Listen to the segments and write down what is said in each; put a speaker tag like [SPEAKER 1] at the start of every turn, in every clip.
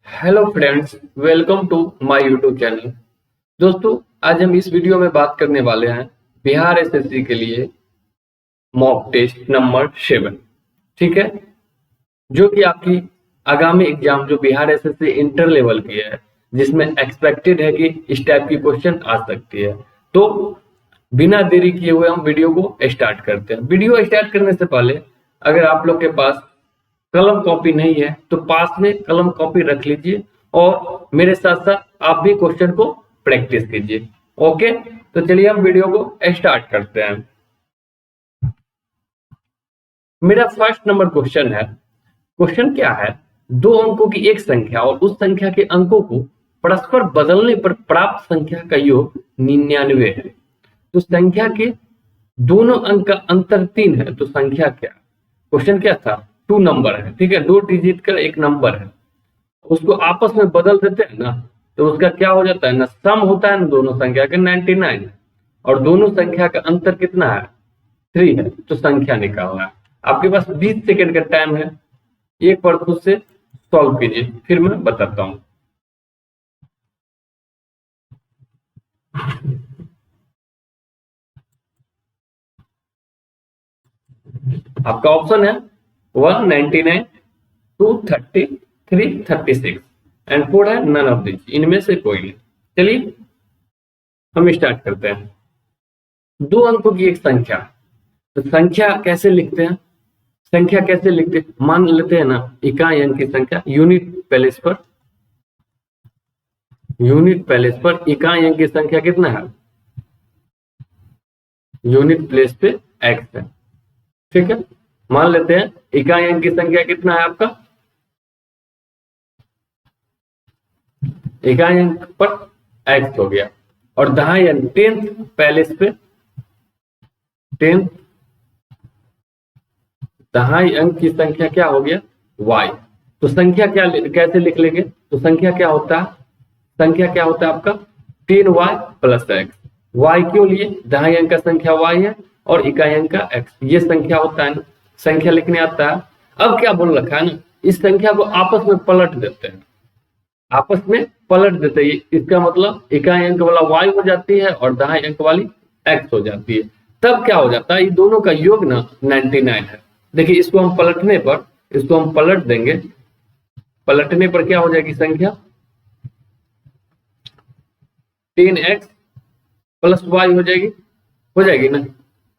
[SPEAKER 1] Hello friends, welcome to my YouTube channel. दोस्तों, आज हम इस वीडियो में बात करने वाले हैं बिहार एसएससी के लिए मॉक टेस्ट नंबर 7। ठीक है, जो कि आपकी आगामी एग्जाम जो बिहार एसएससी इंटर लेवल की है, जिसमें एक्सपेक्टेड है कि इस टाइप की क्वेश्चन आ सकती है। तो बिना देरी किए हुए हम वीडियो को स्टार्ट करते हैं। वीडियो स्टार्ट करने से पहले अगर आप लोग के पास कलम कॉपी नहीं है तो पास में कलम कॉपी रख लीजिए और मेरे साथ साथ आप भी क्वेश्चन को प्रैक्टिस कीजिए। ओके, तो चलिए हम वीडियो को स्टार्ट करते हैं। मेरा फर्स्ट नंबर क्वेश्चन है। क्वेश्चन क्या है? दो अंकों की एक संख्या और उस संख्या के अंकों को परस्पर बदलने पर प्राप्त संख्या का योग 99 है। तो संख्या के दोनों अंक का अंतर 3 है। तो संख्या क्या? क्वेश्चन क्या था? 2 नंबर है, ठीक है, 2 डिजिट का एक नंबर है, उसको आपस में बदल देते हैं ना, तो उसका क्या हो जाता है ना, सम होता है ना दोनों संख्या का 99 है, और दोनों संख्या का अंतर कितना है? 3 है। तो संख्या निकालना है। आपके पास 20 सेकेंड का टाइम है, एक बार खुद से सॉल्व कीजिए, फिर मैं बताता हूँ। आपका ऑप्शन है 199, 230, 336 एंड 4 है नन ऑफ दिस, इनमें से कोई नहीं। चलिए हम स्टार्ट करते हैं। दो अंकों की एक संख्या, तो संख्या कैसे लिखते हैं? संख्या कैसे लिखते हैं? मान लेते हैं ना इकाई अंक की संख्या, यूनिट प्लेस पर इकाई अंक की संख्या कितना है? यूनिट प्लेस पे x है। ठीक है, मान लेते हैं इकाई अंक की संख्या कितना है आपका? इकाई अंक पर x हो गया, और दहाई अंक 10th प्लेस पे 10th दहाई अंक की संख्या क्या हो गया? y। तो संख्या क्या कैसे लिख लेंगे? तो संख्या क्या होता है? संख्या क्या होता है आपका? 10y plus x। y क्यों लिए? दहाई अंक का संख्या y है और इकाई अंक का x, ये संख्या होता है ना, संख्या लिखने आता है। अब क्या बोल रखा है ना, इस संख्या को आपस में पलट देते हैं, आपस में पलट देते हैं। इसका मतलब इकाई अंक वाला y हो जाती है और दहाई अंक वाली x हो जाती है। तब क्या हो जाता है? ये दोनों का योग ना 99 है। देखिए, इसको हम पलटने पर, इसको हम पलट देंगे, पलटने पर क्या हो जाएगी संख्या? 10x प्लस y हो जाएगी ना।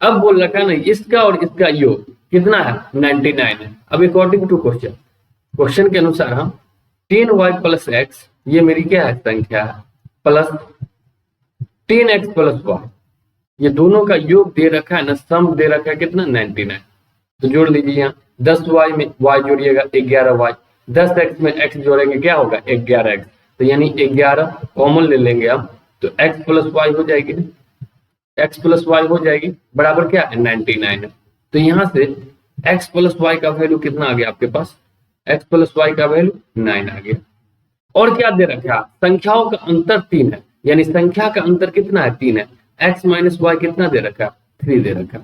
[SPEAKER 1] अब बोल रखा है ना, इसका और इसका योग कितना है? 99 है। अब अकॉर्डिंग टू क्वेश्चन के अनुसार हम 10y प्लस x, ये मेरी क्या है संख्या है, प्लस 10x प्लस y, ये दोनों का योग दे रखा है ना, सम दे रखा है कितना? 99। तो जोड़ लीजिए, यहाँ 10y में y जोड़िएगा 11y, 10x में x जोड़ेंगे क्या होगा? 11x। तो यानी 11 कॉमन ले लेंगे हम, तो x प्लस y हो जाएगी, x प्लस y हो जाएगी, बराबर क्या है? 99 है। तो यहाँ से x प्लस y का वैल्यू कितना आ गया आपके पास? x प्लस y का वैल्यू 9 आ गया। और क्या दे रखा? संख्याओं का अंतर 3 है, यानी संख्या का अंतर कितना है? 3 है। x माइनस वाई कितना दे रखा? 3 दे रखा।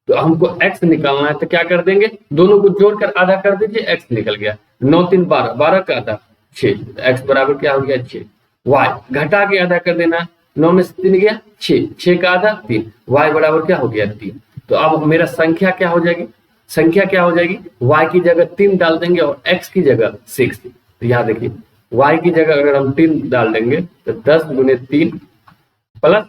[SPEAKER 1] तो हमको x निकालना है, तो क्या कर देंगे? दोनों को जोड़कर आधा कर दीजिए, x निकल गया। 9 3 12, 12 का आधा 6, x बराबर क्या हो गया? 6। y घटा के आधा कर देना, 9 में से 3 गया 6, 6 का आधा 3, y बराबर क्या हो गया? 3। तो अब मेरा संख्या क्या हो जाएगी? संख्या क्या हो जाएगी? y की जगह 3 डाल देंगे और x की जगह 6। तो यहाँ देखिए, y की जगह अगर हम 3 डाल देंगे तो 10 गुने 3 प्लस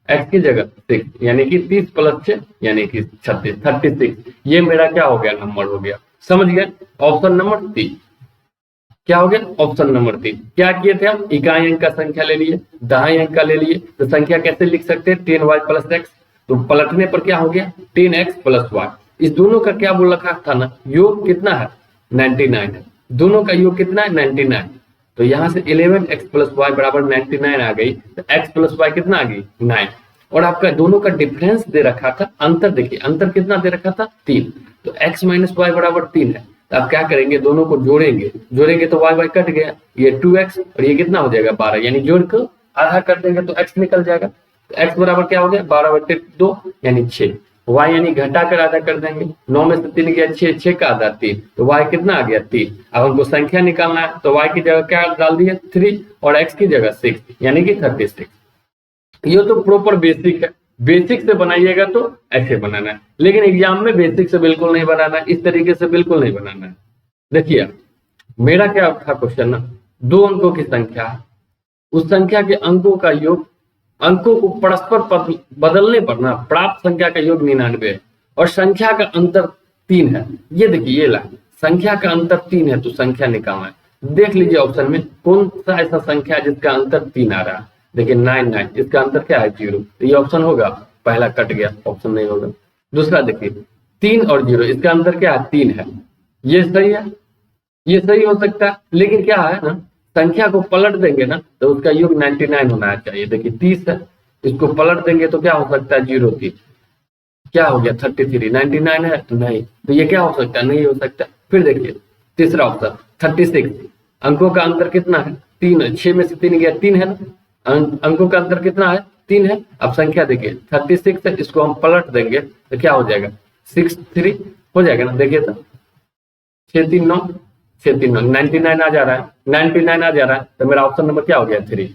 [SPEAKER 1] x की जगह 6, यानी कि 30 प्लस 6 यानी कि 36। ये मेरा क्या हो गया? नंबर हो गया। समझ गए? ऑप्शन नंबर 3 क्या हो गया? Option number 3। क्या किए थे हम? इकाई अंक का संख्या ले लिए, दहाई अंक का ले लिए, तो संख्या कैसे लिख सकते हैं? 10y plus x। तो पलटने पर क्या हो गया? 10x plus y। इस दोनों का क्या बोल रखा था ना, योग कितना है? 99 है। दोनों का योग कितना है? 99। तो यहाँ से 11x प्लस y बराबर 99 आ गई, तो x प्लस y कितना आ गई? 9। और आपका दोनों का डिफरेंस दे रखा था, अंतर देखिए, अंतर कितना दे रखा था? 3। तो x माइनस वाई बराबर 3 है। तो आप क्या करेंगे? दोनों को जोड़ेंगे तो y कट गया, ये 2x और ये कितना हो जाएगा? 12, यानी जोड़ कर आधा कर देंगे तो x निकल जाएगा। तो x बराबर क्या हो गया? 12/2 यानी 6। y यानी घटा कर आधा कर देंगे, 9 में से 3 गया 6, 6 का आधा 3, तो y कितना आ गया 3। अब हमको संख्या निकालना है तो y की जगह क्या डाल दिया 3 और x की जगह 6 यानी कि 36। ये तो प्रॉपर बेसिक है, बेसिक से बनाइएगा तो ऐसे बनाना है, लेकिन एग्जाम में बेसिक से बिल्कुल नहीं बनाना है, इस तरीके से बिल्कुल नहीं बनाना है। देखिए मेरा क्या था क्वेश्चन ना, 2 अंकों की संख्या, उस संख्या के अंकों का योग, अंकों को परस्पर बदलने पर ना प्राप्त संख्या का योग 99 है और संख्या का अंतर 3 है। ये देखिए ये लाइन, संख्या का अंतर 3 है तो संख्या निकालना है। देख लीजिए ऑप्शन में कौन सा ऐसा संख्या है जिसका अंतर 3 आ रहा है। देखिए 99, इसका अंतर क्या है 0, तो ये ऑप्शन होगा, पहला कट गया, ऑप्शन नहीं होगा। दूसरा देखिए 3 और 0, इसका अंतर क्या है 3 है, ये सही है, ये सही हो सकता है, लेकिन क्या है ना संख्या को पलट देंगे ना तो उसका योग 99 होना चाहिए। देखिए 30 है, इसको पलट देंगे तो क्या हो सकता है 0 3, क्या हो गया 33, 99 है नहीं, तो ये क्या हो सकता है, नहीं हो सकता। फिर देखिए तीसरा ऑप्शन 36, अंकों का अंतर कितना है 3 है, 6 में से 3 गया 3 है ना, अंकों का अंतर कितना है 3 है। अब संख्या देखिए 36 है, इसको हम पलट देंगे तो क्या हो जाएगा 63 हो जाएगा ना। देखिए तो 6 3 9, 6 3 9, 99 आ जा रहा है, 99 आ जा रहा है, तो मेरा ऑप्शन नंबर क्या हो गया 3।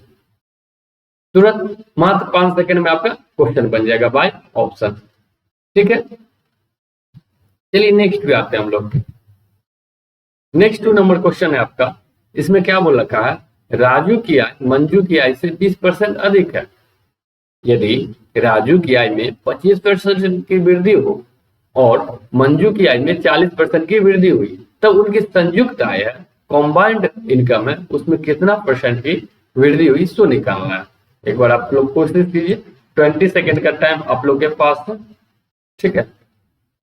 [SPEAKER 1] तुरंत मात्र 5 सेकंड में आपका क्वेश्चन बन जाएगा बाय ऑप्शन। ठीक है, चलिए नेक्स्ट पे आते हैं हम लोग। नेक्स्ट 2 नंबर क्वेश्चन है आपका, इसमें क्या बोल रखा है, राजू की आय मंजू की आय से 20% अधिक है। यदि राजू की आय में 25% की वृद्धि हो और मंजू की आय में 40% की वृद्धि हुई, तब उनकी संयुक्त आय है, कॉम्बाइंड इनकम है, उसमें कितना परसेंट की वृद्धि हुई सो निकालना है। एक बार आप लोग कोशिश कीजिए, 20 सेकेंड का टाइम आप लोग के पास है। ठीक है,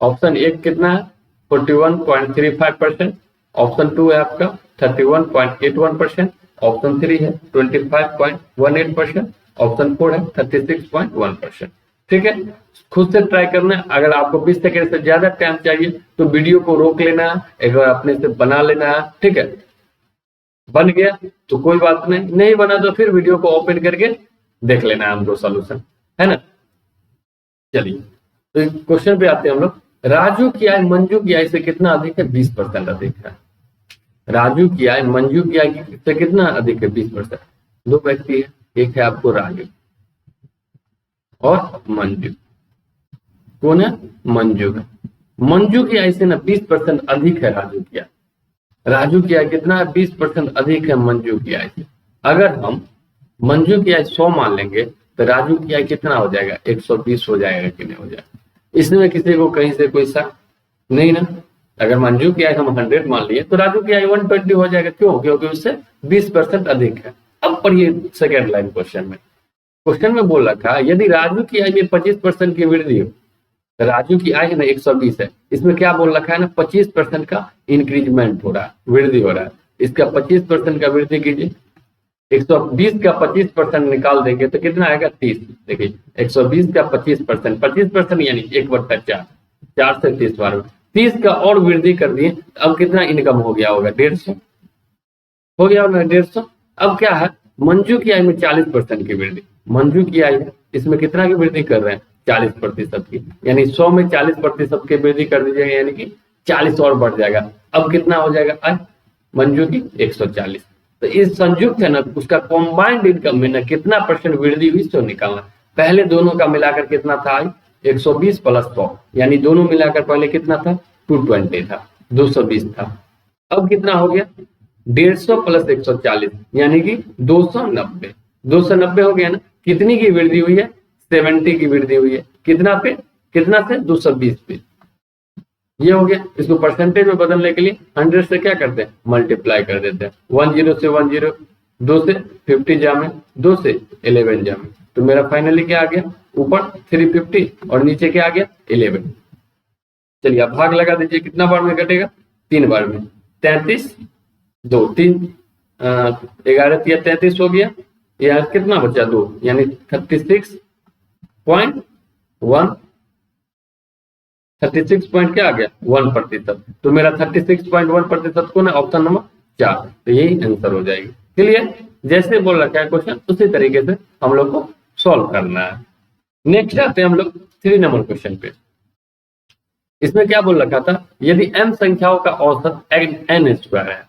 [SPEAKER 1] ऑप्शन 1 कितना है 41.35%, ऑप्शन 2 है आपका 31.81%, ऑप्शन 3 है 25.18%, ऑप्शन 4 है 36.1%। ठीक है, खुद से ट्राई करना है। अगर आपको 20 सेकंड से ज्यादा टाइम चाहिए तो वीडियो को रोक लेना है, एक बार अपने से बना लेना है। ठीक है, बन गया तो कोई बात नहीं, नहीं बना तो फिर वीडियो को ओपन करके देख लेना है हमको सोल्यूशन, है ना। चलिए तो क्वेश्चन पे आते हैं हम लोग। राजू की आय मंजू की आय से कितना अधिक है 20% अधिक है। राजू की आय मंजू की आय से कितना अधिक है 20%। 2 व्यक्ति है, एक है आपको राजू और मंजू, कौन है मंजू है। मंजू की आय से ना 20% अधिक है राजू की आय। राजू की आय कितना है 20% अधिक है मंजू की आय से। अगर हम मंजू की आय 100 मान लेंगे तो राजू की आय कितना हो जाएगा 120 हो जाएगा कि नहीं हो जाएगा। इसमें किसी को कहीं से कोई शक नहीं ना। अगर मंजू की आय हम 100 मान लिए तो राजू की आय 120 हो जाएगा। क्यों, क्योंकि उससे 20% अधिक है। अब पढ़िए सेकेंड लाइन क्वेश्चन में बोल रखा है यदि राजू की आय में 25% की वृद्धि हो, तो राजू की आय है ना 120 है, इसमें क्या बोल रखा है ना 25% का इंक्रीजमेंट हो रहा है, वृद्धि हो रहा है। इसका 25% का वृद्धि कीजिए, 120 का 25% निकाल देंगे तो कितना आएगा 30। देखिए 120 का 25%, 25% यानी 1/4, 4 से 30 बार 30 का और वृद्धि कर दिए, अब कितना इनकम हो गया होगा 150 हो गया होगा 150। अब क्या है मंजू की आय में 40% की वृद्धि, मंजू की आय है इसमें कितना की वृद्धि कर रहे हैं 40% की, यानी 100 में 40% की वृद्धि कर दीजिएगा यानी कि 40 और बढ़ जाएगा। अब कितना हो जाएगा आय मंजू की 140। तो इस संयुक्त है ना उसका कॉम्बाइंड इनकम में ना कितना परसेंट वृद्धि हुई सो निकालना। पहले दोनों का मिलाकर कितना था 120 प्लस 100, यानी दोनों मिलाकर पहले कितना था 220 था, 220 था। अब कितना हो गया 150 प्लस 140 यानी कि 290, 290 हो गया ना। कितनी की वृद्धि हुई है 70 की वृद्धि हुई है। कितना पे, कितना से 220 पे, ये हो गया। इसको परसेंटेज में बदलने के लिए 100 से क्या करते हैं मल्टीप्लाई कर देते हैं। 10 से 10, 2 से 50 जामे, 2 से 11 जामे, तो मेरा फाइनली क्या आ गया ऊपर 350 और नीचे क्या आ गया 11। चलिए आप भाग लगा दीजिए, कितना बार में कटेगा 3 बार में, 33 2 3 11 3 33 हो गया। यार कितना बचा 2 यानी 36.1 36 पॉइंट क्या आ गया 1%। तो मेरा 36.1% कौन है ऑप्शन नंबर 4, तो यही आंसर हो जाएगी। क्लियर, जैसे बोल रखा है क्वेश्चन उसी तरीके से हम लोग को सॉल्व करना है। नेक्स्ट आते हैं हम लोग 3 नंबर क्वेश्चन पे। इसमें क्या बोल रखा था, यदि m संख्याओं का औसत n स्क्वायर है,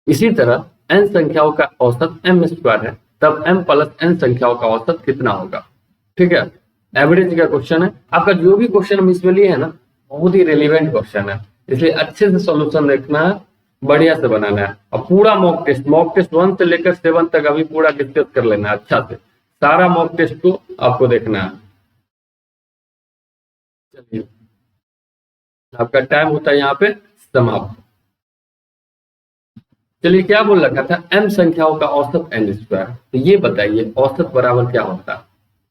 [SPEAKER 1] इसी तरह n संख्याओं का औसत m स्क्वायर है, तब m प्लस n संख्याओं का औसत कितना होगा। ठीक है, एवरेज का क्वेश्चन है आपका। जो भी क्वेश्चन हम इसमें लिए है ना, बहुत ही रेलिवेंट क्वेश्चन है, इसलिए अच्छे से सॉल्यूशन देखना है, बढ़िया से बनाना है। और पूरा मॉक टेस्ट 1 से लेकर 7 तक अभी पूरा डिस्कस कर लेना है अच्छा से, सारा मॉक टेस्ट को आपको देखना है। चलिए, आपका टाइम होता है यहाँ पे समाप्त। चलिए, क्या बोल रखा था, m संख्याओं का औसत n स्क्वायर। तो ये बताइए औसत बराबर क्या होता है,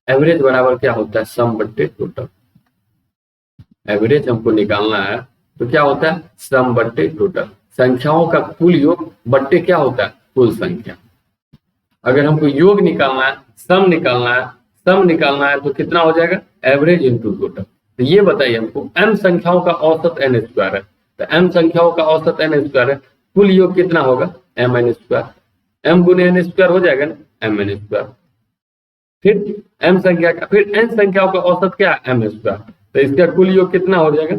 [SPEAKER 1] एवरेज बराबर क्या होता है, सम बट्टे टोटल। एवरेज हमको निकालना है तो क्या होता है, सम बट्टे टोटल। संख्याओं का कुल योग बट्टे क्या होता है, कुल संख्या। अगर हमको योग निकालना है, सम निकालना है, सम निकालना है तो कितना हो जाएगा, एवरेज इंटू टोटल। तो ये बताइए हमको, m संख्याओं का औसत n स्क्वायर है, तो m संख्याओं का औसत n स्क्वायर है, कुल योग कितना होगा, mn स्क्वायर। m गुने n स्क्वायर हो जाएगा ना, mn स्क्वायर। फिर m संख्या का, फिर n संख्याओं का औसत क्या है, m स्क्वायर। तो इसका कुल योग कितना हो जाएगा,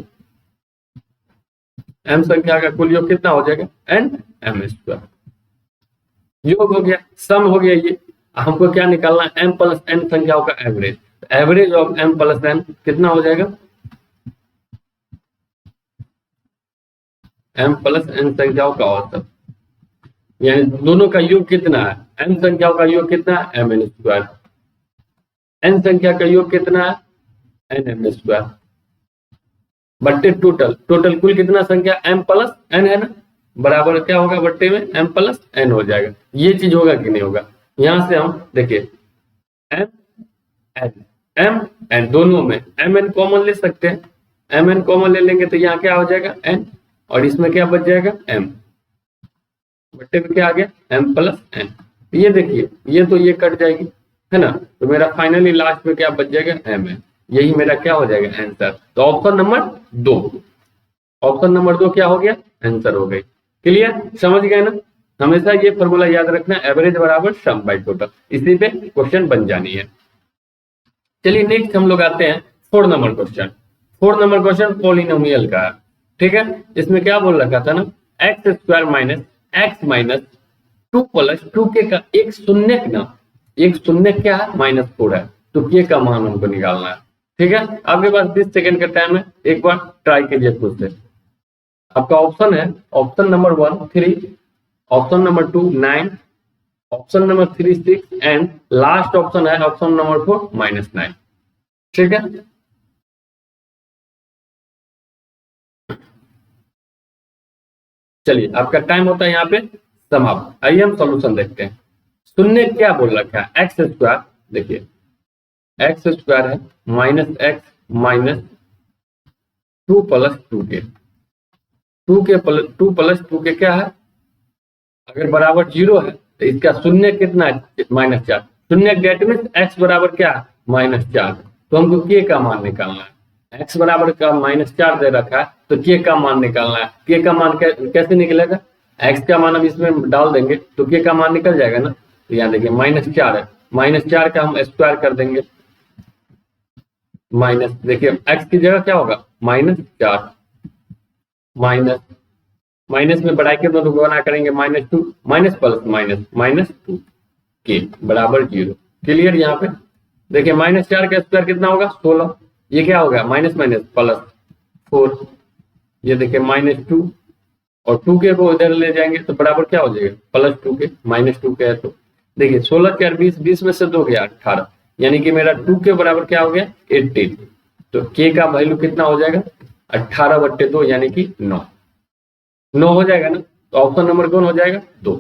[SPEAKER 1] m संख्या का कुल योग कितना हो जाएगा, n m स्क्वायर। योग हो गया, सम हो गया। ये हमको क्या निकालना है, m प्लस n संख्याओं का average. Average of m plus n कितना हो जाएगा, m प्लस n संख्याओं का औसत, यानी दोनों का योग कितना है, m संख्याओं का योग कितना है, mn स्क्वायर। n संख्या का योग कितना है, nm स्क्वायर बट्टे टोटल। टोटल कुल कितना संख्या, m प्लस n है ना, बराबर क्या होगा, बट्टे में m प्लस n हो जाएगा। ये चीज होगा कि नहीं होगा। यहां से हम देखिए m n दोनों में mn कॉमन ले सकते हैं, mn कॉमन ले लेंगे तो यहाँ क्या हो जाएगा, n, और इसमें क्या बच जाएगा, m, बट्टे में क्या आ गया, m प्लस n। ये देखिए, ये तो ये कट जाएगी है ना, तो मेरा फाइनली लास्ट में क्या बच जाएगा, m है। यही मेरा क्या हो जाएगा, आंसर। तो ऑप्शन नंबर 2, ऑप्शन नंबर 2 क्या हो गया, आंसर हो गई। क्लियर, समझ गए ना। हमेशा ये फॉर्मूला याद रखना, एवरेज बराबर सम बाय टोटल, इसी पे क्वेश्चन बन जानी है। चलिए नेक्स्ट हम लोग आते हैं 4 number question. 4 number question polynomial का है। ठीक है, इसमें क्या बोल रखा था ना, x square minus x minus 2 plus 2k का एक शून्य ना, एक शून्य क्या है, -4 है, तो k का मान हमको निकालना है। ठीक है, आपके पास 20 सेकंड का टाइम है, एक बार ट्राई कीजिए खुद से। आपका ऑप्शन है, option number 1 3, option number 2 9, option number 3 6 and last option है ऑप्शन नंबर 4 -9। ठीक है, चलिए आपका टाइम होता है यहाँ पे समाप्त। आइए हम सॉल्यूशन देखते हैं। शून्य क्या बोल रखा है, एक्स स्क्वायर। देखिए एक्स स्क्वायर है -x minus 2 plus 2k, 2 plus 2k क्या है, अगर बराबर 0 है तो इसका शून्य कितना है, -4। शून्य डेट मीन्स x बराबर क्या है, -4। तो हमको k का मान निकालना है। x बराबर का -4 दे रखा है, तो k का मान निकालना है। k का मान कैसे निकलेगा, x का मान हम इसमें डाल देंगे तो k का मान निकल जाएगा ना। तो यहाँ देखिए -4 है, -4 का हम स्क्वायर कर देंगे, माइनस, देखिए x की जगह क्या होगा, -4 माइनस, माइनस में बढ़ा के दोनों गुणा करेंगे, -2 माइनस प्लस माइनस -2 के बराबर 0। क्लियर, यहाँ पे देखिए -4 का स्क्वायर कितना होगा, 16। ये क्या होगा, माइनस माइनस प्लस 4। ये देखिए -2 और 2k को इधर ले जाएंगे तो बराबर क्या हो जाएगा, प्लस 2k, -2k है। तो देखिए 16 4 20, 20 में से 2 गया 18, यानी कि मेरा 2k बराबर क्या हो गया, 18। तो k का वैल्यू कितना हो जाएगा, 18/2 यानी कि 9 हो जाएगा ना। तो ऑप्शन नंबर कौन हो जाएगा, 2।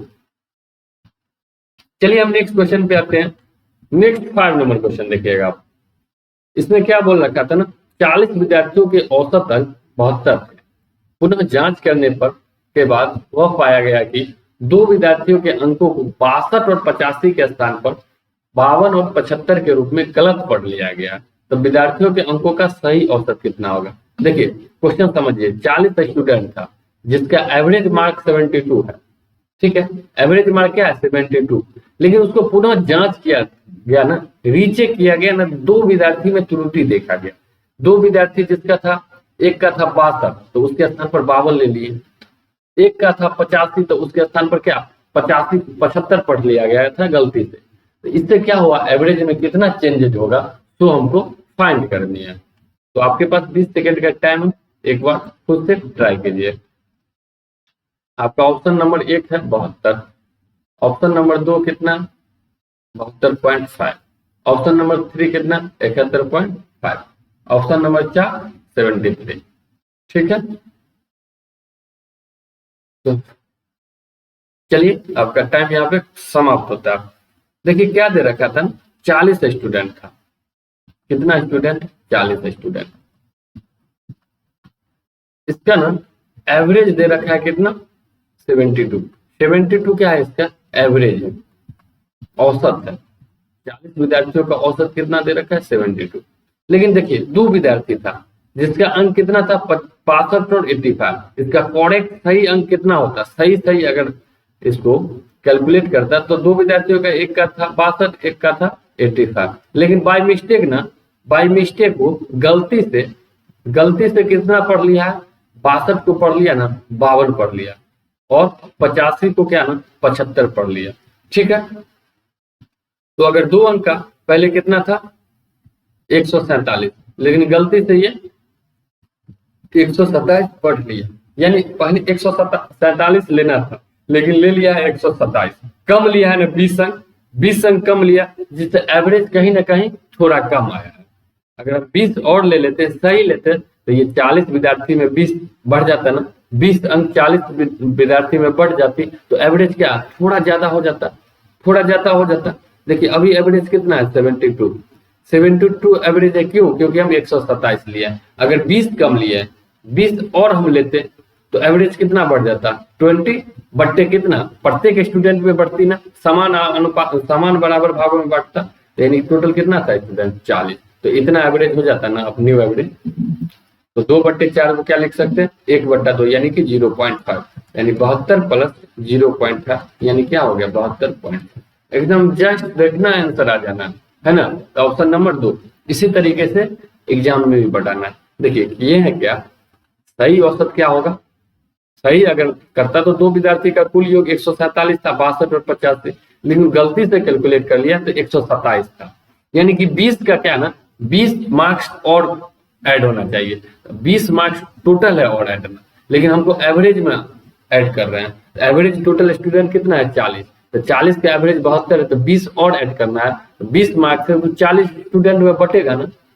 [SPEAKER 1] चलिए हम नेक्स्ट क्वेश्चन पे आते हैं। नेक्स्ट 5 नंबर क्वेश्चन देखिएगा आप। इसमें क्या बोल रखा था ना, 40 विद्यार्थियों के औसत अंक 72 थे। पुनः जांच करने पर के बाद वह पाया गया कि 2 विद्यार्थियों के अंकों को 62 और 85 के स्थान पर 52 और 75 के रूप में गलत पढ़ लिया गया। तो विद्यार्थियों के अंकों का सही औसत कितना होगा। देखिए क्वेश्चन समझिए, 40 स्टूडेंट था जिसका एवरेज मार्क 72 है। ठीक है, एवरेज मार्क क्या है, 72, लेकिन उसको पुनः जांच किया गया ना, रीचेक किया गया ना, 2 विद्यार्थी में त्रुटि देखा गया। 2 विद्यार्थी जिसका था एक का था 62 तो उसके स्थान पर 52 ले लिए, एक का था 85 तो उसके स्थान पर क्या 85 75 पढ़ लिया गया था गलती से। तो इससे क्या हुआ, एवरेज में कितना चेंजेज होगा तो हमको फाइंड करनी है। तो आपके पास 20 सेकेंड का टाइम है, एक बार खुद से ट्राई कीजिए। आपका ऑप्शन नंबर 1 है 72, ऑप्शन नंबर 2 कितना 72.5, ऑप्शन नंबर 3 कितना 71.5, ऑप्शन नंबर 4 73। ठीक है, तो चलिए आपका टाइम यहाँ पे समाप्त होता है। देखिए क्या दे रखा था, 40 स्टूडेंट था, कितना स्टूडेंट 40 स्टूडेंट। इसका ना एवरेज दे रखा है कितना 72 क्या है इसका एवरेज है, औसत है। 40 विद्यार्थियों का औसत कितना दे रखा है 72। लेकिन देखिए 2 विद्यार्थी था जिसका अंक कितना था 65 और 85। इसका करेक्ट सही अंक कितना होता, सही अगर इसको कैलकुलेट करता तो 2 विद्यार्थियों का, एक का था 62 एक का था 85। लेकिन बाय मिस्टेक वो गलती से कितना पढ़ लिया है 62 को पढ़ लिया ना 52 पढ़ लिया, और 85 को क्या ना 75 पढ़ लिया। ठीक है, तो अगर 2 अंक का पहले कितना था 147, लेकिन गलती से ये 127 पढ़ लिया, यानी पहले 147 लेना था लेकिन ले लिया है 127, कम लिया है ना 20 अंक कम लिया, जिससे एवरेज कहीं ना कहीं थोड़ा कम आया है। अगर हम 20 और ले लेते सही लेते तो ये 40 विद्यार्थी में 20 बढ़ जाता ना, 20 अंक 40 विद्यार्थी में बढ़ जाती तो एवरेज क्या थोड़ा ज्यादा हो जाता। देखिए अभी एवरेज कितना है 72 एवरेज है, क्यों, क्योंकि हम 127 लिया। अगर 20 कम लिए 20 और हम लेते तो एवरेज कितना बढ़ जाता 20 बट्टे कितना प्रत्येक स्टूडेंट में बढ़ती ना, समान अनुपात समान बराबर भागों में बढ़ता, यानी टोटल कितना था स्टूडेंट 40। तो इतना एवरेज हो जाता ना न्यू एवरेज। तो 2/4 को क्या लिख सकते हैं 1/2 यानी कि 0.5, यानी 72 प्लस 0.5 यानी क्या हो गया 72 एकदम जस्ट देखना आंसर आ जाना है ना। तो ऑप्शन नंबर 2 इसी तरीके से एग्जाम में भी बढ़ाना है। देखिए ये है क्या सही औसत क्या होगा, सही अगर करता तो 2 विद्यार्थी का कुल योग 147 था 62 और 50 से, लेकिन गलती से कैलकुलेट कर लिया तो 127 था, यानी कि 20 का क्या ना 20 मार्क्स और ऐड होना चाहिए, 20 मार्क्स टोटल है और ऐड होना, लेकिन हमको एवरेज में ऐड कर रहे हैं। एवरेज टोटल स्टूडेंट कितना है 40, तो 40 का एवरेज 72 है तो 20 और ऐड करना है, तो 20 मार्क्स है तो 40 स्टूडेंट में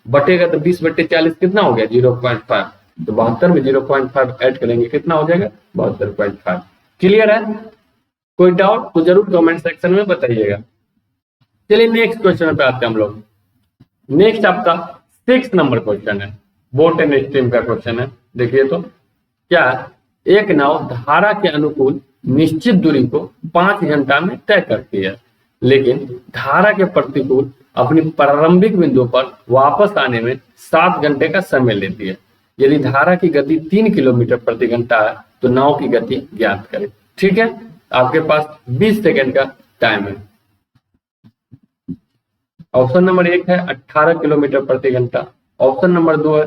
[SPEAKER 1] बटेगा तो 20/40 कितना हो गया 0.5, तो 72 में 0.5 ऐड करेंगे कितना हो जाएगा 72.5। क्लियर है, कोई डाउट तो जरूर कमेंट सेक्शन में बताइएगा। चलिए नेक्स्ट क्वेश्चन पे आते हैं हम लोग। नेक्स्ट आपका 6 नंबर क्वेश्चन है, बोट एंड स्ट्रीम का क्वेश्चन है। देखिए तो क्या एक नाव धारा के अनुकूल निश्चित दूरी को 5 घंटा में तय करती है, लेकिन धारा के प्रतिकूल अपनी प्रारंभिक बिंदु पर वापस आने में 7 घंटे का समय लेती है। यदि धारा की गति 3 किलोमीटर प्रति घंटा है तो नाव की गति ज्ञात करें। ठीक है, आपके पास 20 सेकेंड का टाइम है। ऑप्शन नंबर 1 है 18 किलोमीटर प्रति घंटा, ऑप्शन नंबर 2 है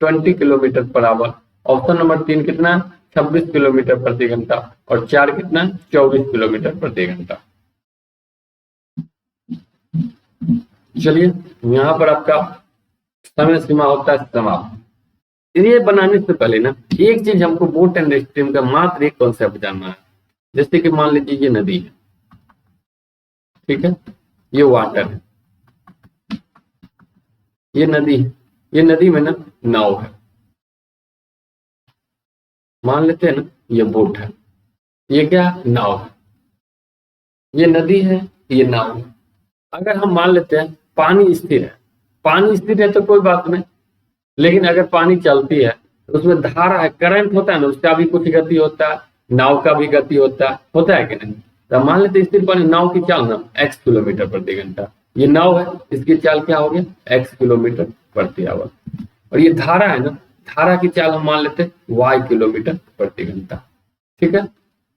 [SPEAKER 1] 20 kilometre per hour, option number 3 कितना 26 किलोमीटर प्रति घंटा, और 4 कितना 24 किलोमीटर प्रति घंटा। चलिए यहाँ पर आपका समय सीमा होता है समाप्त। ये बनाने से पहले ना एक चीज हमको बोट एंड स्ट्रीम का मात्र एक कॉन्सेप्ट जानना है। जैसे कि मान लीजिए ये नदी है, ठीक है, ये वाटर है, ये नदी है, ये नदी में ना नाव है, मान लेते हैं ना ये बोट है, ये क्या नाव है, ये नदी है, ये नाव है। अगर हम मान लेते हैं पानी स्थिर है तो कोई बात नहीं, लेकिन अगर पानी चलती है तो उसमें धारा है, करंट होता है ना, उसका भी कुछ गति होता है, नाव का भी गति होता है कि नहीं। तो मान लेते स्थिर पानी, नाव की चाल ना x किलोमीटर प्रति घंटा, ये नाव है इसकी चाल क्या हो गया x किलोमीटर प्रति आवर, और ये धारा है ना, धारा की चाल हम मान लेते y किलोमीटर प्रति घंटा। ठीक है,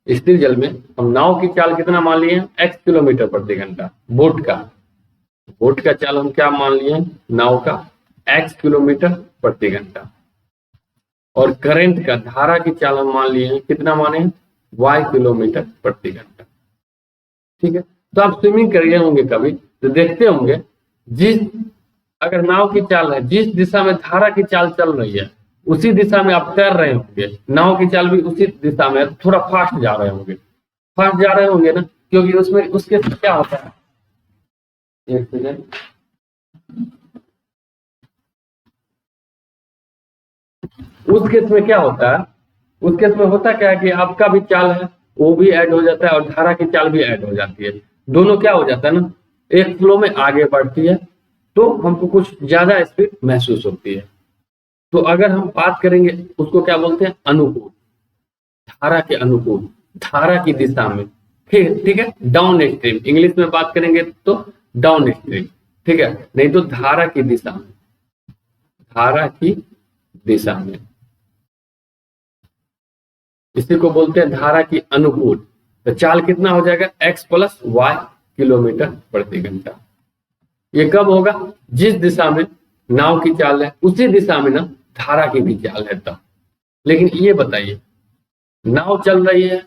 [SPEAKER 1] स्थिर जल में हम नाव की चाल कितना मान लिए x किलोमीटर प्रति घंटा, बोट का चाल हम क्या मान लिए नाव का x किलोमीटर प्रति घंटा। और करंट का, धारा की चाल हम मान लिए हैं, कितना माने हैं, y किलोमीटर प्रति घंटा। ठीक है, तो आप स्विमिंग करिए होंगे कभी तो देखते होंगे, जिस अगर नाव की चाल है, जिस दिशा में धारा की चाल चल रही है उसी दिशा में आप तैर रहे होंगे, नाव की चाल भी उसी दिशा में, थोड़ा फास्ट जा रहे होंगे, फास्ट जा रहे होंगे ना, क्योंकि उसमें उसके क्या होता है, एक सेकेंड, उस केस में क्या होता है, उस केस में होता क्या है कि आपका भी चाल है वो भी ऐड हो जाता है और धारा की चाल भी ऐड हो जाती है, दोनों क्या हो जाता है ना, एक फ्लो में आगे बढ़ती है तो हमको कुछ ज्यादा स्पीड महसूस होती है। तो अगर हम बात करेंगे उसको क्या बोलते हैं, अनुकूल, धारा के अनुकूल, धारा की दिशा में, ठीक है, डाउन स्ट्रीम, इंग्लिश में बात करेंगे तो डाउन स्ट्रीम, ठीक है, नहीं तो धारा की दिशा में, धारा की दिशा में, इसी को बोलते हैं धारा की अनुकूल। तो चाल कितना हो जाएगा, x प्लस वाई किलोमीटर प्रति घंटा। ये कब होगा, जिस दिशा में नाव की चाल है उसी दिशा में ना धारा की भी चाल है तब। लेकिन ये बताइए, नाव चल रही है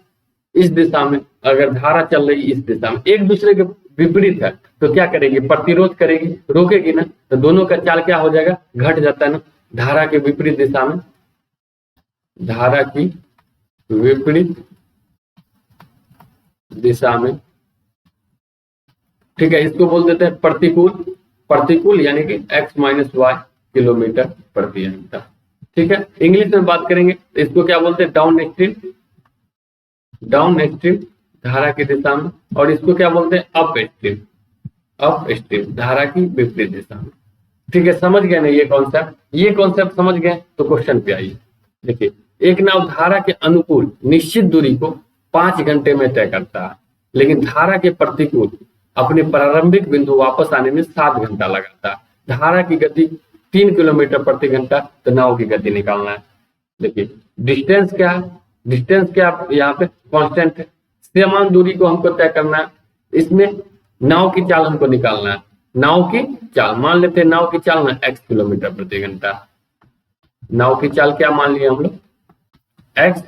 [SPEAKER 1] इस दिशा में, अगर धारा चल रही है इस दिशा में, एक दूसरे के विपरीत है, तो क्या करेगी, प्रतिरोध करेगी, रोकेगी ना, तो दोनों का चाल क्या हो जाएगा, घट जाता है ना, धारा के विपरीत दिशा में, धारा की विपरीत दिशा में, ठीक है, इसको बोल देते हैं प्रतिकूल, प्रतिकूल यानी कि x माइनस वाई किलोमीटर प्रति घंटा। ठीक है, इंग्लिश में बात करेंगे तो इसको क्या बोलते हैं, डाउन स्ट्रीम, डाउन स्ट्रीम धारा की दिशा में, और इसको क्या बोलते हैं, अप स्ट्रीम, अप स्ट्रीम धारा की विपरीत दिशा में। ठीक है, समझ गए ना ये कॉन्सेप्ट, ये कॉन्सेप्ट समझ गए तो क्वेश्चन पे आइए। देखिए, एक नाव धारा के अनुकूल निश्चित दूरी को 5 घंटे में तय करता है, लेकिन धारा के प्रतिकूल अपने प्रारंभिक बिंदु वापस आने में 7 घंटा लगाता है। धारा की गति 3 किलोमीटर प्रति घंटा, तो नाव की गति निकालना है। देखिए, डिस्टेंस क्या है, डिस्टेंस क्या यहाँ पे कांस्टेंट है, समान दूरी को हमको तय करना है, इसमें नाव की चाल हमको निकालना है। नाव की चाल मान लेते हैं, नाव की चाल ना x किलोमीटर प्रति घंटा, नाव की चाल क्या मान लिया हम लोग, x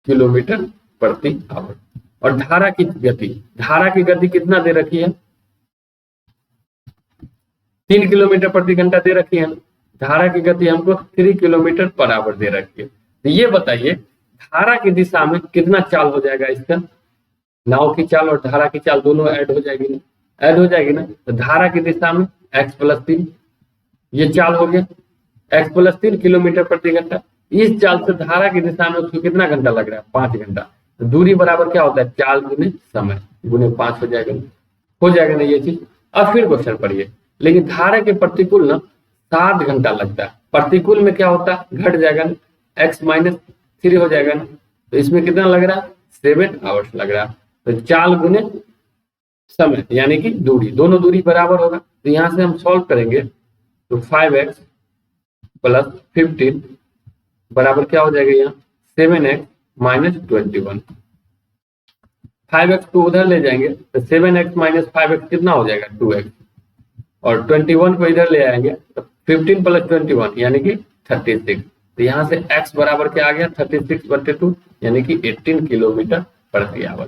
[SPEAKER 1] किलोमीटर प्रति आवर, और धारा की गति, धारा की गति कितना दे रखी है, 3 किलोमीटर प्रति घंटा दे रखी है, धारा की गति हमको 3 किलोमीटर पर आवर दे रखी है। तो ये बताइए धारा की दिशा में कितना चाल हो जाएगा इसका, नाव की चाल और धारा की चाल दोनों ऐड हो जाएगी ना, ऐड हो जाएगी ना, तो धारा की दिशा में x प्लस 3, ये चाल हो गया x प्लस 3 किलोमीटर प्रति घंटा। इस चाल से धारा की दिशा में उसको कितना घंटा लग रहा है, 5 घंटा। तो दूरी बराबर क्या होता है, चाल गुने समय गुने 5 हो जाएगा, हो जाएगा ना ये चीज। अब फिर क्वेश्चन पढ़िए, लेकिन धारा के प्रतिकूल ना 7 घंटा लगता है, प्रतिकूल में क्या होता है, घट जाएगा ना, x माइनस 3 हो जाएगा ना, तो इसमें कितना लग रहा है, 7 आवर्स लग रहा है। तो चाल गुने समय यानी कि दूरी, दोनों दूरी बराबर होगा, तो यहां से हम सॉल्व करेंगे तो 5x प्लस 15 बराबर क्या हो जाएगा, यहाँ 7x माइनस 21, 5x को उधर ले जाएंगे तो 7x माइनस 5x कितना हो जाएगा, 2x, और 21 को इधर ले आएंगे तो 15 प्लस 21 यानी कि 36। तो यहाँ से x बराबर क्या आ गया, 36/2 यानी कि 18 किलोमीटर प्रति आवर।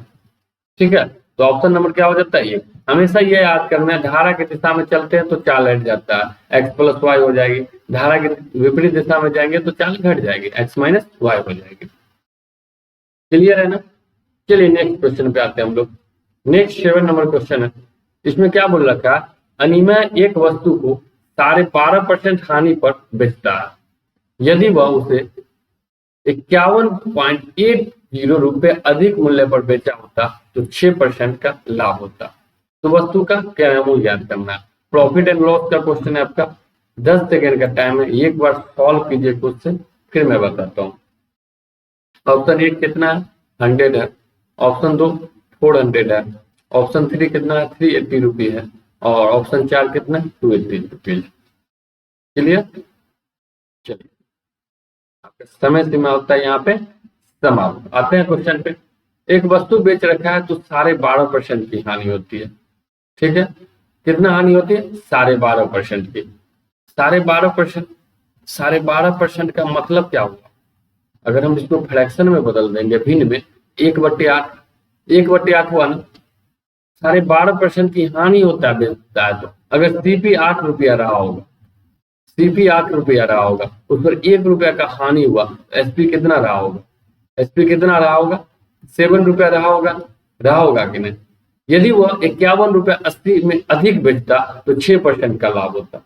[SPEAKER 1] ठीक है, तो ऑप्शन नंबर क्या हो जाता है, ये हमेशा ये याद करना है, धारा की दिशा में चलते हैं तो चाल हट जाता है, x प्लस वाई हो जाएगी, धारा की विपरीत दिशा में जाएंगे तो चाल घट जाएगी, x माइनस वाई हो जाएगी। क्लियर है ना। चलिए नेक्स्ट क्वेश्चन पे आते हैं हम लोग। नेक्स्ट 7 नंबर क्वेश्चन है, इसमें क्या बोल रखा है, अनिमय एक वस्तु को 12.5% हानि पर बेचता है, यदि वह उसे 51.80 रुपए अधिक मूल्य पर बेचा होता तो 6% का लाभ होता। तो वस्तु का क्या मूल्य ज्ञात करना है, प्रॉफिट एंड लॉस का क्वेश्चन है आपका, 10 सेकेंड का टाइम है, एक बार सॉल्व कीजिए क्वेश्चन फिर मैं बताता हूँ। ऑप्शन 1 कितना है, 100 है, ऑप्शन 2 400 है, ऑप्शन 3 कितना है, 380 रुपये है, और ऑप्शन 4 कितना है, 280 रुपये। क्लियर। चलिए, आपका समय सीमा होता है यहाँ पे समाप्त। आते हैं क्वेश्चन पे। एक वस्तु बेच रखा है तो 12.5% की हानि होती है। ठीक है, कितना हानि होती है, 12.5% की, 12.5%। 12.5% का मतलब क्या होगा? अगर हम इसको फ्रैक्शन में बदल देंगे, भिन्न में, 1/8, 1/8 हुआ ना, 12.5% की हानि होता है। तो अगर सीपी 8 रुपया रहा होगा, सीपी 8 रुपया रहा होगा, उस पर 1 रुपया का हानि हुआ, एसपी कितना रहा होगा? एसपी कितना रहा होगा? 7 रुपया रहा होगा कि नहीं? यदि वह 51 रुपया 80 में अधिक बेचता तो 6% का लाभ होता।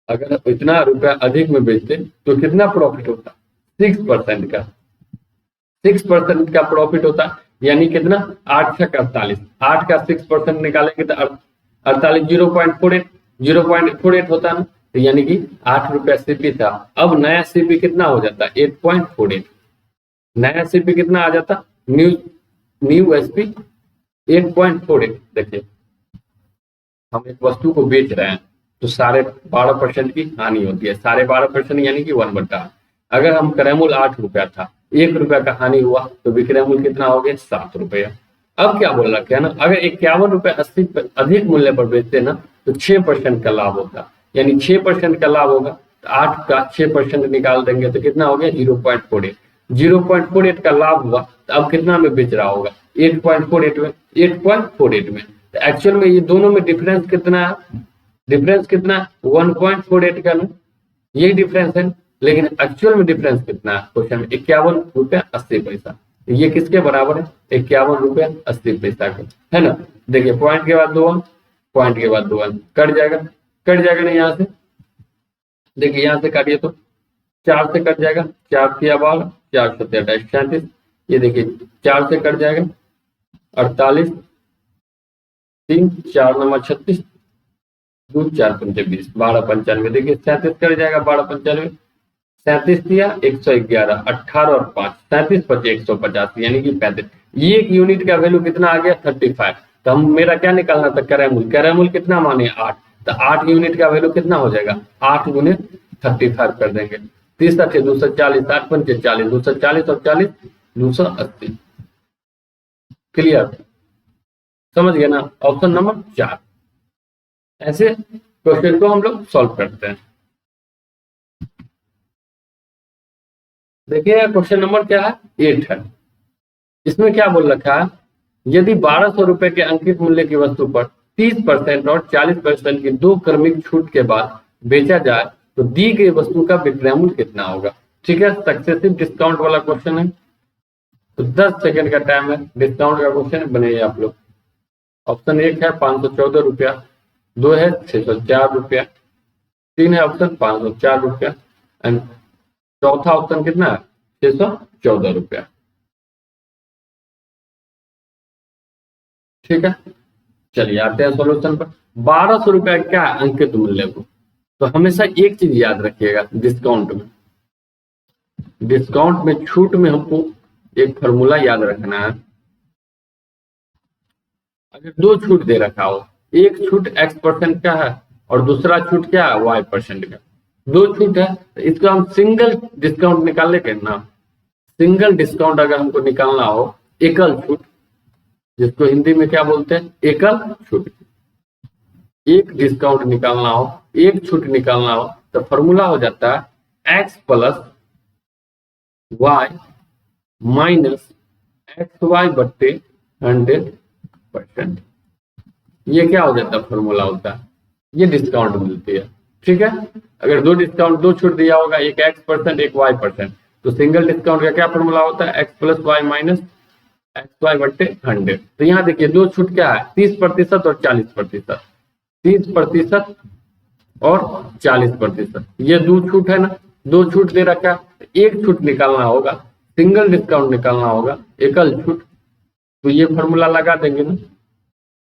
[SPEAKER 1] अगर इतना रुपया अधिक में बेचते तो कितना प्रॉफिट होता? 6% का, 6% का प्रॉफिट होता। यानी कितना? 8×48, 8 का 6% निकालेंगे तो 48, 0.48 होता ना। तो यानी कि 8 रुपया सीपी था। अब नया सीपी कितना हो जाता? 8.48। नया सीपी कितना आ जाता? New SP 8.48। देखिए, हम एक वस्तु को बेच रहे हैं तो 12.5% की हानि होती है। 12.5% यानी कि 1/8। अगर हम क्रय मूल्य 8 रुपया था, 1 रुपया का हानि हुआ तो विक्रय मूल्य कितना हो गया? 7 रुपया। अब क्या बोल रखा है ना, अगर 51 रुपया 80 अधिक मूल्य पर बेचते ना तो 6% का लाभ होता। यानी 6% का लाभ होगा तो 8 का 6% निकाल देंगे तो कितना हो गया? 0.48। 0.48 का लाभ हुआ तो अब कितना में बेच रहा होगा? 8.48 में, 8.48 में। तो एक्चुअल में ये दोनों में डिफरेंस कितना है? डिफरेंस कितना है? 1.48 का ना, यही डिफरेंस है। लेकिन एक्चुअल में डिफरेंस कितना है? क्वेश्चन में 51 रुपया 80 पैसा। ये किसके बराबर है? 51 रुपया 80 पैसा का, है ना। देखिए, पॉइंट के बाद 2 अंक, पॉइंट के बाद 2 अंक, कट जाएगा ना यहाँ से। देखिए, यहाँ से काटिए तो 4 से कट जाएगा, 4 किया 12, 4 7 28 37। ये देखिए 4 से कट जाएगा 48, 3 4 9 36, 2 4 5 20, 12 95। देखिए 37 कट जाएगा, 12 95, 37 किया 111, 18 और 5, 37 5 150 यानी कि 35। ये एक यूनिट का वैल्यू कितना आ गया? 35। तो हम मेरा क्या निकालना था? क्रय मूल्य। क्रय मूल्य कितना माने? 8। तो 8 यूनिट का वैल्यू कितना हो जाएगा? 8 गुने 35 कर देंगे। 30 × 240, 8 पंचे 40, 240 और 40 280। क्लियर? समझ गए ना? Option number 4। ऐसे क्वेश्चन को हम लोग सॉल्व करते हैं। देखिए क्वेश्चन नंबर क्या है? 8 है। इसमें क्या बोल रखा है? यदि 1200 रुपए के अंकित मूल्य की वस्तु पर 30% और 40% की 2 क्रमिक छूट के बाद बेचा जाए तो दी गई वस्तु का विक्रय मूल्य कितना होगा? ठीक है, सक्सेसिव डिस्काउंट वाला क्वेश्चन है। तो 10 सेकंड का टाइम है, डिस्काउंट का क्वेश्चन बनाइए आप लोग। ऑप्शन 1 है 514 रुपया, 2 है 604 रुपया, 3 है ऑप्शन 504 रुपया एंड चौथा ऑप्शन कितना है? 614 रुपया। ठीक है, चलिए आते हैं सॉल्यूशन पर। 1200 रुपया क्या है अंकित मूल्य को? तो हमेशा एक चीज याद रखिएगा, डिस्काउंट में छूट में हमको एक फॉर्मूला याद रखना है। अगर 2 छूट दे रखा हो, एक छूट x% का है और दूसरा छूट क्या है? y% का। 2 छूट है तो इसको हम सिंगल डिस्काउंट निकालने के ना। सिंगल डिस्काउंट अगर हमको निकालना हो, एकल छूट, जिसको हिंदी में क्या बोलते हैं? एकल छूट। एक डिस्काउंट निकालना हो, एक छूट निकालना हो तो फॉर्मूला हो जाता है x + y - xy/100%। ये क्या हो जाता है? फॉर्मूला होता है, ये डिस्काउंट मिलती है। ठीक है, अगर 2 छूट दिया होगा, एक x%, एक y%, तो सिंगल डिस्काउंट का क्या फॉर्मूला होता है? x + y - xy/100। तो यहाँ देखिए 2 छूट क्या है? 30% और 40%। 30% और 40%, ये 2 छूट है ना। 2 छूट दे रखा है, एक छूट निकालना होगा, सिंगल डिस्काउंट निकालना होगा, एकल छूट। तो ये फॉर्मूला लगा देंगे ना,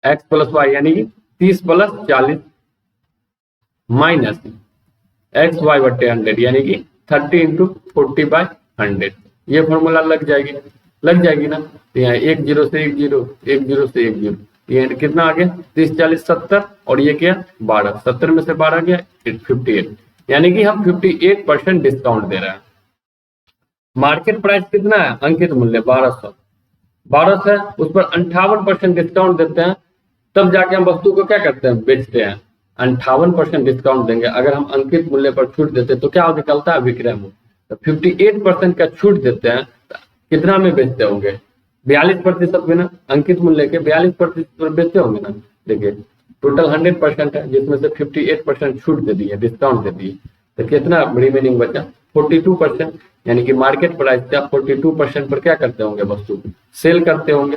[SPEAKER 1] x + y यानी कि 30 + 40 माइनस xy/100 यानी कि 30 × 40/100। ये फॉर्मूला लग जाएगी ना। तो यहाँ 1 0 से 1 0, 1 0 से 1 0, ये कितना आ गया? 30 40 70 और ये क्या? 12। 70 में से 12 गया 58, यानी कि हम 58% डिस्काउंट दे रहे हैं। मार्केट प्राइस कितना है? अंकित मूल्य 1200 है, उस पर 58% डिस्काउंट देते हैं, तब जाके हम वस्तु को क्या करते हैं? बेचते हैं। 58% डिस्काउंट देंगे, अगर हम अंकित मूल्य पर छूट देते तो क्या निकलता है विक्रय मूल्य, तो 58% का छूट देते हैं, कितना में बेचते होंगे, 42% में ना, अंकित मूल्य के 42% पर बेचते होंगे ना। देखिए टोटल 100% है, जिसमें से 58% छूट दे दी है, डिस्काउंट दे दी है, तो कितना रिमेनिंग बचा 42%, यानी कि मार्केट प्राइस का 42% पर क्या करते होंगे, वस्तु सेल करते होंगे।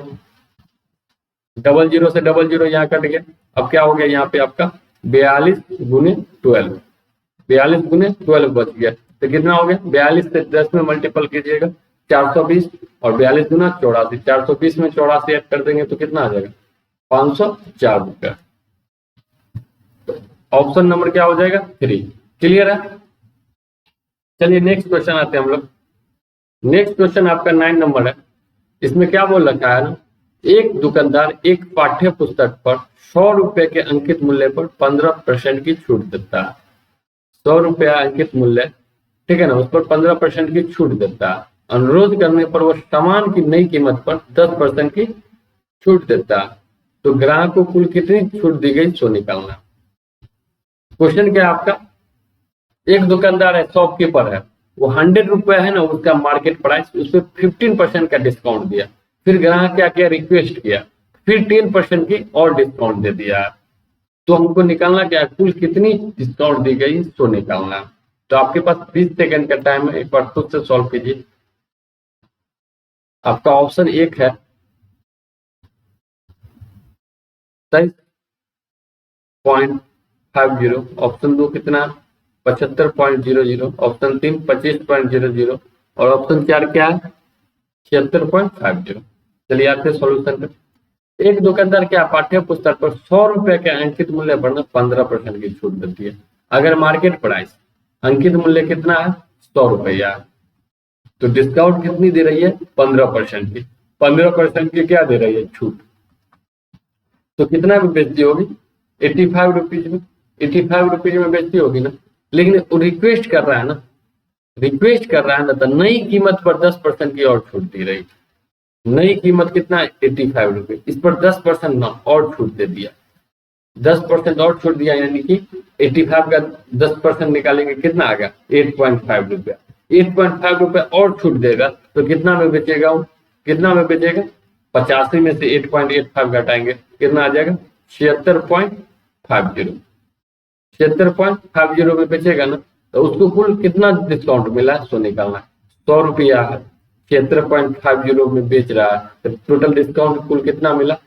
[SPEAKER 1] 00 से 00 यहाँ कट गया, अब क्या हो गया यहाँ पे आपका 42 गुने 12, 42 गुने 12 बच गया, तो कितना हो गया 42 से 10 में मल्टीपल कीजिएगा 420, और 42 गुना 84, 420 में 84 ऐड कर देंगे तो कितना आ जाएगा 504 रुपया। तो ऑप्शन नंबर क्या हो जाएगा 3। क्लियर है। चलिए नेक्स्ट क्वेश्चन आते हैं हम लोग। नेक्स्ट क्वेश्चन आपका 9 नंबर है। इसमें क्या बोल रखा है ना, एक दुकानदार एक पाठ्य पुस्तक पर 100 रुपए के अंकित मूल्य पर 15% की छूट देता है। 100 रुपया अंकित मूल्य, ठीक है ना, उस पर 15% की छूट देता है। अनुरोध करने पर वह सामान की नई कीमत पर 10% की छूट देता है, तो ग्राहक को कुल कितनी छूट दी गई सो निकालना। क्वेश्चन क्या है आपका, एक दुकानदार है, शॉपकीपर है, वो 100 रुपए है ना उसका मार्केट प्राइस, उस पर 15% का डिस्काउंट दिया, फिर ग्राहक क्या किया, रिक्वेस्ट किया, फिर 10% की और डिस्काउंट दे दिया, तो हमको निकालना क्या है, कुल कितनी डिस्काउंट दी गई सो निकालना। तो आपके पास 20 सेकंड का टाइम है, एक बार खुद से सॉल्व कीजिए। आपका ऑप्शन 1 है 23.50, ऑप्शन 2 कितना 75.00, ऑप्शन 3 25.00 और ऑप्शन 4 क्या है 76.50। चलिए आते हैं सॉल्यूशन पे। एक दुकानदार क्या पाठ्य पुस्तक पर 100 रुपए के अंकित मूल्य पर 15% की छूट देती है। अगर मार्केट प्राइस अंकित मूल्य कितना है 100 रुपया, तो डिस्काउंट कितनी दे रही है 15% की, 15% की क्या दे रही है छूट, तो कितना में बेचती होगी 85 रुपीज में, 85 रुपीज में बेचती होगी ना। लेकिन वो रिक्वेस्ट कर रहा है ना, रिक्वेस्ट कर रहा है ना, तो नई कीमत पर 10% की और छूट दी रही। नई कीमत कितना है 85 रुपये, इस पर 10% ना और छूट दे दिया, 10% और छूट दिया, यानी कि 85 का 10% निकालेंगे कितना आ गया 8.5 रुपया, 8.5 रुपये और छूट देगा, तो कितना में बेचेगा वो, कितना में बेचेगा 85 में से 8.85 घटाएंगे कितना आ जाएगा 76.50, 76.50 में बेचेगा ना, तो उसको कुल कितना डिस्काउंट मिला सो निकालना। 100 रुपया है 76.50 में बेच रहा है, तो टोटल डिस्काउंट कुल कितना मिला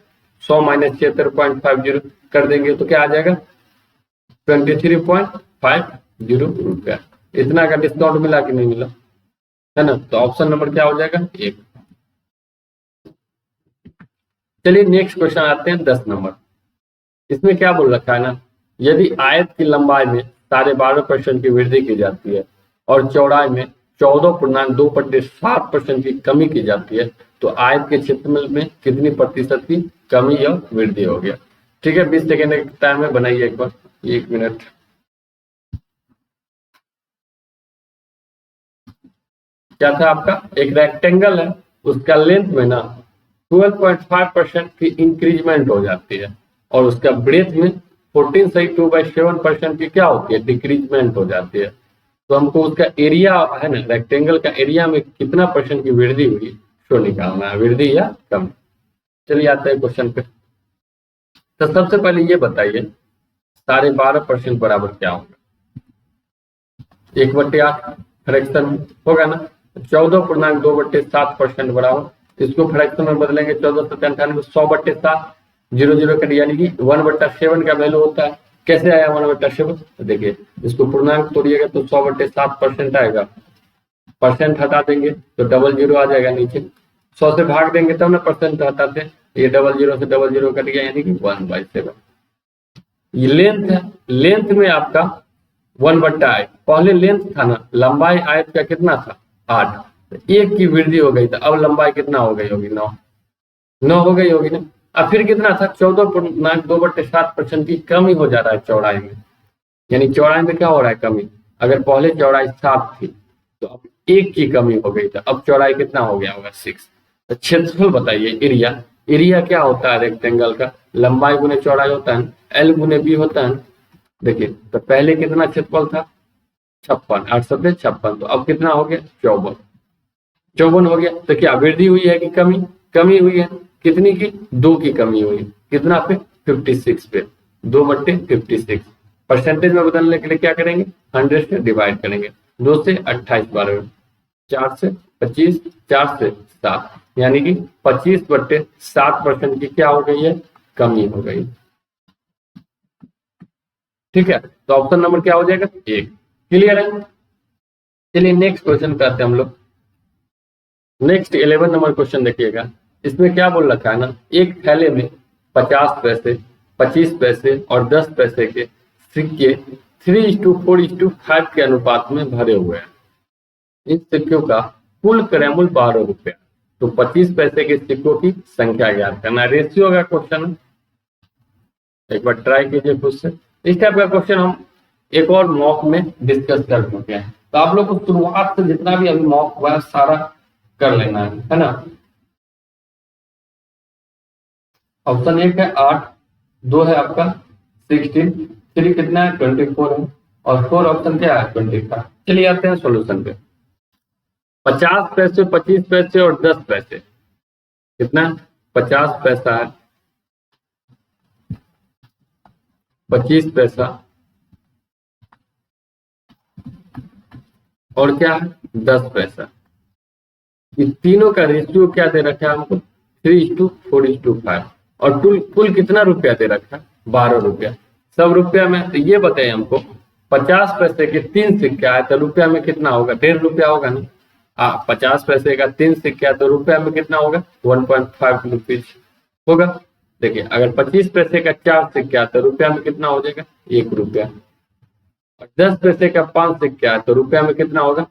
[SPEAKER 1] 100 माइनस 76.50 कर देंगे तो क्या आ जाएगा 23.50 रुपया। इतना का डिस्काउंट मिला कि नहीं मिला, है ना। तो ऑप्शन नंबर क्या हो जाएगा 1। चलिए नेक्स्ट क्वेश्चन आते हैं 10 नंबर। इसमें क्या बोल रखा है ना, यदि आयत की लंबाई में 12.5% की वृद्धि की जाती है और चौड़ाई में 14.2% की कमी की जाती है, तो आयत के क्षेत्रफल में कितनी प्रतिशत की कमी या वृद्धि हो गया। ठीक है 20 सेकेंड का टाइम है, बनाइए एक बार 1 मिनट। क्या था आपका, एक रेक्टेंगल है, उसका लेंथ में ना 12.5% की इंक्रीजमेंट हो जाती है और उसका ब्रेथ में 14/2/7% की क्या होती है डिक्रीजमेंट हो जाती है। तो हमको उसका एरिया है ना, रेक्टेंगल का एरिया में कितना परसेंट की वृद्धि हुई सो निकालना है, वृद्धि या कम। चलिए आते हैं क्वेश्चन पे। तो सबसे पहले ये बताइए 12.5% बराबर क्या होगा, 1/8 फ्रैक्शन होगा ना, 14.2/7% बराबर, इसको फ्रैक्शन में बदलेंगे 1497 100/7, 0 कट, यानी कि 1/7 का वैल्यू होता है। कैसे आया 1/7, देखिए इसको पूर्णांक तोड़िएगा तो 100/7% आएगा, परसेंट हटा देंगे तो 00 आ जाएगा नीचे, 100 से भाग देंगे तब ना परसेंट हटाते हैं, ये 00 से 00 कट गया, यानी कि 1/7। ये लेंथ है, लेंथ में आपका 1/8, पहले लेंथ था ना, लंबाई आयत का कितना था 8, तो 1 की वृद्धि हो गई, तो अब लंबाई कितना हो गई होगी 9 हो गई होगी ना। अब फिर कितना था 14.2/7% की कमी हो जा रहा है चौड़ाई में, यानी चौड़ाई में क्या हो रहा है कमी, अगर पहले चौड़ाई 7 थी तो अब 1 की कमी हो गई, तो अब चौड़ाई कितना हो गया होगा 6। तो क्षेत्रफल बताइए एरिया, एरिया क्या होता है रेक्टेंगल का, लंबाई गुने चौड़ाई होता है, एल गुने बी होता है, देखिए तो पहले कितना क्षेत्रफल था 56, 8 56, तो अब कितना हो गया 54, 54 हो गया। तो क्या वृद्धि हुई है कि कमी? कमी हुई है। कितनी की? 2 की कमी हुई। कितना पे? 56 पे, 2/56। परसेंटेज में बदलने के लिए क्या करेंगे? 100 से डिवाइड करेंगे, 2 से 28 बार, 4 से 25, 4 से 7, यानी कि 25/7% की क्या हो गई है? कमी हो गई। ठीक है, तो ऑप्शन नंबर क्या हो जाएगा? 1। क्लियर है? चलिए नेक्स्ट क्वेश्चन पे आते हैं हम लोग। नेक्स्ट 11 नंबर क्वेश्चन देखिएगा। इसमें क्या बोल रखा है ना, एक थैले में 50 पैसे, 25 पैसे और 10 पैसे के सिक्के 3:4:5 के अनुपात में भरे हुए हैं। इन सिक्कों का कुल क्रयमूल्य 12 रुपया। तो 25 पैसे के सिक्कों की संख्या ज्ञात करना। रेशियो का क्वेश्चन है, एक बार ट्राई कीजिए खुद से। इस टाइप का क्वेश्चन हम एक और मॉक में डिस्कस कर चुके हैं, तो आप लोग को शुरुआत से जितना भी अभी मॉक हुआ है सारा कर लेना है ना। ऑप्शन 1 है 8, 2 है आपका 16, 3 कितना है 24 है, और 4 ऑप्शन क्या है 25। चलिए आते हैं सॉल्यूशन पे। 50 पैसे, 25 पैसे और 10 पैसे, कितना? 50 पैसा है, 25 पैसा और क्या है 10 पैसा। इस तीनों का रेशियो क्या दे रखा है हमको? 3:4:5। और कुल कितना रुपया दे रखा है? 12 रुपया। सब रुपया में तो ये बताइए हमको, 50 पैसे के 3 सिक्का है तो रुपया में कितना होगा? 1.5 रुपया होगा ना। 50 पैसे का 3 सिक्का तो रुपया में कितना होगा? 1.5 रुपीज होगा। देखिए अगर 25 पैसे का 4 सिक्का तो रुपया में कितना हो जाएगा? 1 रुपया। और 10 पैसे का 5 सिक्का है तो रुपया में कितना होगा?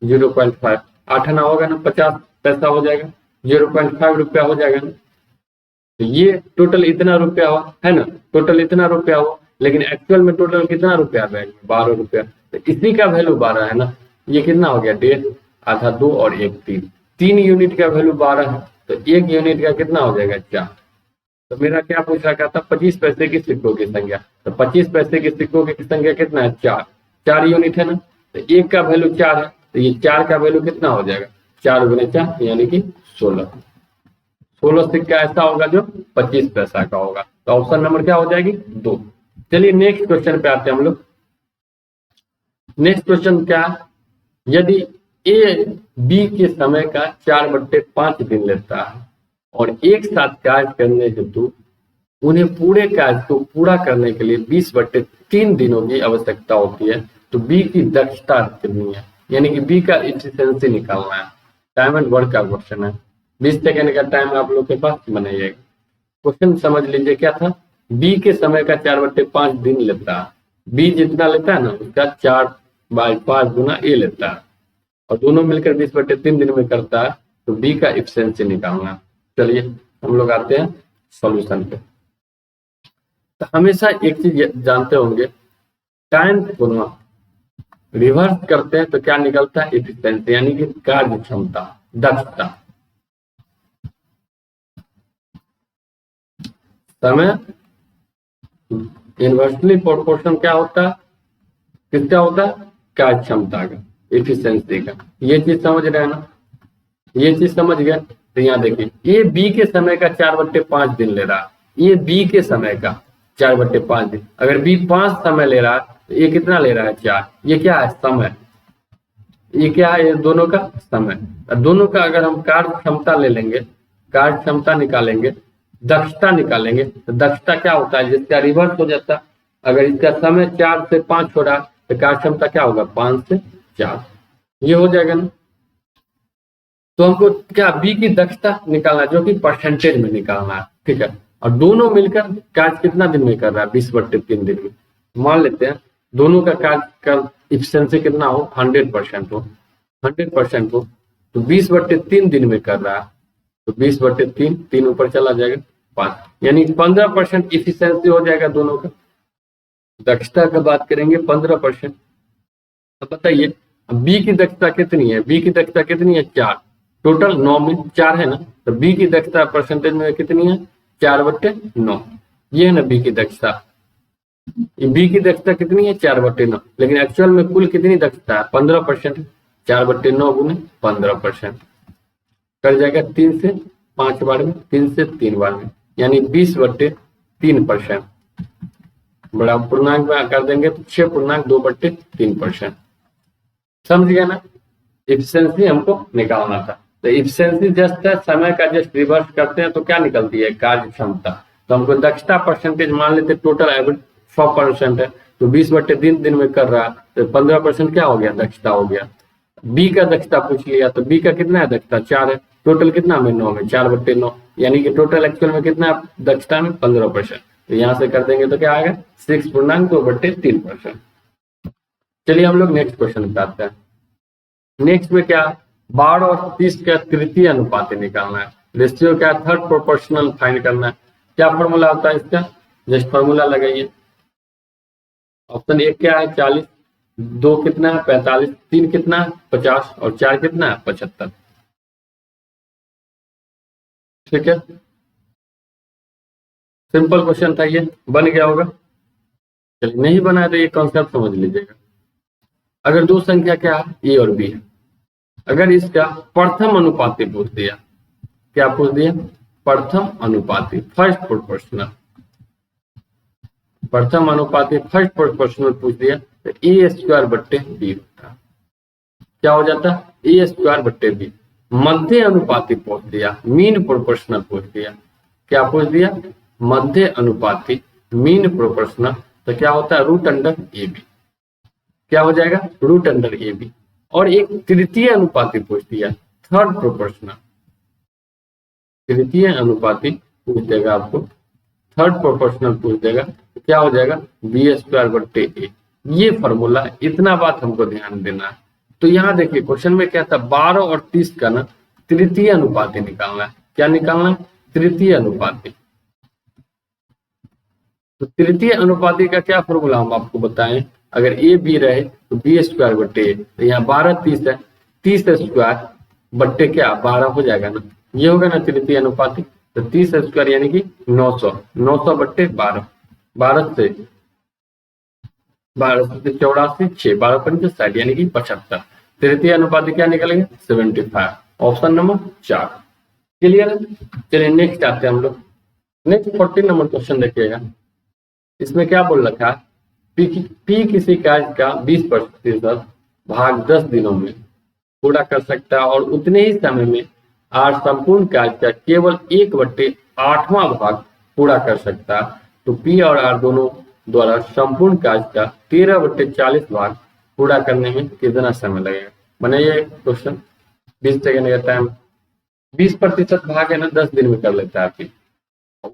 [SPEAKER 1] 0.5। 8 आना होगा ना, 50 पैसा हो जाएगा, 0.5 रुपया हो जाएगा ना। तो ये टोटल इतना रुपया हुआ है ना, टोटल इतना रुपया हुआ, लेकिन एक्चुअल में टोटल कितना रुपया बैंक में? 12 रुपया। तो इसी का वैल्यू 12 है ना। ये कितना हो गया? 1.5, आधा 2 और 1 3। 3 यूनिट का वैल्यू 12 है, तो 1 यूनिट का कितना हो जाएगा? 4। तो मेरा क्या पूछ रखा था? 25 पैसे की सिक्कों की संख्या। तो 25 पैसे की सिक्कों की संख्या कितना है? 4। 4 यूनिट है ना, तो 1 का वैल्यू 4 है, तो ये 4 का वैल्यू कितना हो जाएगा? 4 गुने 4 यानी कि 16। 16 सिक्का ऐसा होगा जो 25 पैसा का होगा। तो ऑप्शन नंबर क्या हो जाएगी? 2। चलिए नेक्स्ट क्वेश्चन पे आते हैं हम लोग। नेक्स्ट क्वेश्चन क्या है? यदि ए बी के समय का 4/5 दिन लेता है और एक साथ कार्य करने हेतु उन्हें पूरे कार्य को पूरा करने के लिए 20/3 दिनों की आवश्यकता होती है, तो बी की दक्षता कितनी है? यानी कि बी का एफिशिएंसी निकालना है। टाइम एंड वर्क का क्वेश्चन है। 20 सेकेंड का टाइम आप लोग के पास बनाइएगा। क्वेश्चन समझ लीजिए क्या था। बी के समय का 4/5 दिन लेता है। बी जितना लेता है ना उसका 4/5 गुना ए लेता है, और दोनों मिलकर 20/3 दिन में करता है, तो बी का एफिशिएंसी निकालना है। चलिए हम लोग आते हैं सॉल्यूशन पे। तो हमेशा एक चीज जानते होंगे, टाइम को ना रिवर्स करते हैं तो क्या निकलता है? एफिशिएंसी, यानी कि कार्य क्षमता, दक्षता। समय इनवर्सली प्रोपोर्शन क्या होता है? किसका होता है? कार्य क्षमता का, एफिशिएंसी का। ये चीज समझ रहे हैं ना? ये चीज समझ गए? तो यहाँ देखिए, ये बी के समय का 4/5 दिन ले रहा है। ये बी के समय का 4/5 दिन। अगर बी 5 समय ले रहा है तो ये कितना ले रहा है? 4। ये क्या है? समय। ये क्या है? ये दोनों का समय। दोनों का अगर हम कार्य क्षमता ले लेंगे, कार्य क्षमता निकालेंगे, दक्षता निकालेंगे, तो दक्षता क्या होता है? जिसका रिवर्स हो जाता है। अगर इसका समय 4 से 5 हो रहा है तो कार्य क्षमता क्या होगा? 5 से 4। ये हो जाएगा ना। तो हमको क्या बी की दक्षता निकालना, जो कि परसेंटेज में निकालना है। ठीक है, और दोनों मिलकर कार्य कितना दिन में कर रहा है? 20/3 दिन में। मान लेते हैं दोनों का कार्य का इफिशिएंसी कितना हो? 100% हो। 100% हो तो 20/3 दिन में कर रहा है, तो 20/3, 3 ऊपर चला जाएगा 5, यानी 15% इफिशिएंसी हो जाएगा दोनों का। दक्षता का बात करेंगे 15%। तो बताइए बी की दक्षता कितनी है? बी की दक्षता कितनी है? 4। टोटल 9 में 4 है ना, तो बी की दक्षता परसेंटेज में कितनी है? 4/9। ये है ना बी की दक्षता। बी की दक्षता कितनी है 4/9, लेकिन एक्चुअल में कुल कितनी दक्षता है 15%। 4/9 गुने 15% कर जाएगा 3 से 5 बार में, 3 से 3 बार में, यानी 20/3%। बड़ा पूर्णांक में कर देंगे तो 6.2/3%। समझ गया ना। इफिशियंसी हमको निकालना था, तो इफिशियंसी जस्ट है समय का जस्ट रिवर्स करते हैं तो क्या निकलती है कार्य क्षमता। तो हमको दक्षता परसेंटेज मान लेते, टोटल एवरेज 100% है, तो 20/3 दिन में कर रहा है तो 15% क्या हो गया दक्षता हो गया। बी का दक्षता पूछ लिया, तो बी का कितना है दक्षता 4 है, टोटल कितना में 9 में 4/9, यानी कि टोटल एक्चुअल में कितना है दक्षता में 15%। तो यहाँ से कर देंगे तो क्या आएगा 6.2/3%। चलिए हम लोग नेक्स्ट क्वेश्चन पे आते हैं। नेक्स्ट में क्या 12 और 30 का तृतीय अनुपात निकालना है। रेशियो क्या थर्ड प्रोपोर्शनल फाइंड करना है। क्या फॉर्मूला होता है इसका, जस्ट फॉर्मूला लगाइए। ऑप्शन 1 क्या है 40, 2 कितना है 45, 3 कितना है 50 और 4 कितना है 75। ठीक है, सिंपल क्वेश्चन था, ये बन गया होगा। चलिए नहीं बना है तो ये कॉन्सेप्ट समझ लीजिएगा। अगर दो संख्या क्या है ए और बी है, अगर इसका प्रथम अनुपाती पूछ दिया, क्या पूछ दिया प्रथम अनुपाती फर्स्ट प्रोपोर्शनल, प्रथम अनुपाती फर्स्ट प्रोपोर्शनल पूछ दिया तो a² बट्टे बी होता है। क्या हो जाता है a²/b। मध्य अनुपाती पूछ दिया, मीन प्रोपोर्शनल पूछ दिया, क्या पूछ दिया मध्य अनुपाती मीन प्रोपोर्शनल, तो क्या होता है √√ab। क्या हो जाएगा √√ab। और एक तृतीय अनुपाती पूछ दिया थर्ड प्रोपोर्शनल, तृतीय अनुपाती पूछ देगा आपको, थर्ड प्रोपोर्शनल पूछ देगा, तो क्या हो जाएगा b²/a। ये फॉर्मूला, इतना बात हमको ध्यान देना है। तो यहाँ देखिए क्वेश्चन में क्या था 12 और 30 का ना तृतीय अनुपाती निकालना है। क्या निकालना है तृतीय अनुपाती। तो तृतीय अनुपाती का क्या फॉर्मूला हम आपको बताएं, अगर ए बी रहे तो b²/a, तो यहाँ 12 30 है, 30² बट्टे क्या 12 हो जाएगा ना, ये होगा ना तृतीय अनुपाती। तो 30² यानी कि 900, 900/12, 12 से 84, 6 12 पंच 60 यानी कि 75। तृतीय अनुपाती क्या निकलेगा 75, ऑप्शन नंबर 4। क्लियर है। चलिए नेक्स्ट आते हैं हम लोग। नेक्स्ट 14 नंबर क्वेश्चन देखिएगा। इसमें क्या बोल रखा है पी किसी कार्य का 20% भाग 10 दिनों में पूरा कर सकता है और उतने ही समय में आर संपूर्ण कार्य का केवल 1/8वां भाग पूरा कर सकता है, तो पी और आर दोनों द्वारा संपूर्ण कार्य का 13/40 भाग पूरा करने में कितना समय लगेगा। बनाइए क्वेश्चन। 20 सेकेंड का टाइम। 20% भाग है ना 10 दिन में कर लेता है पी,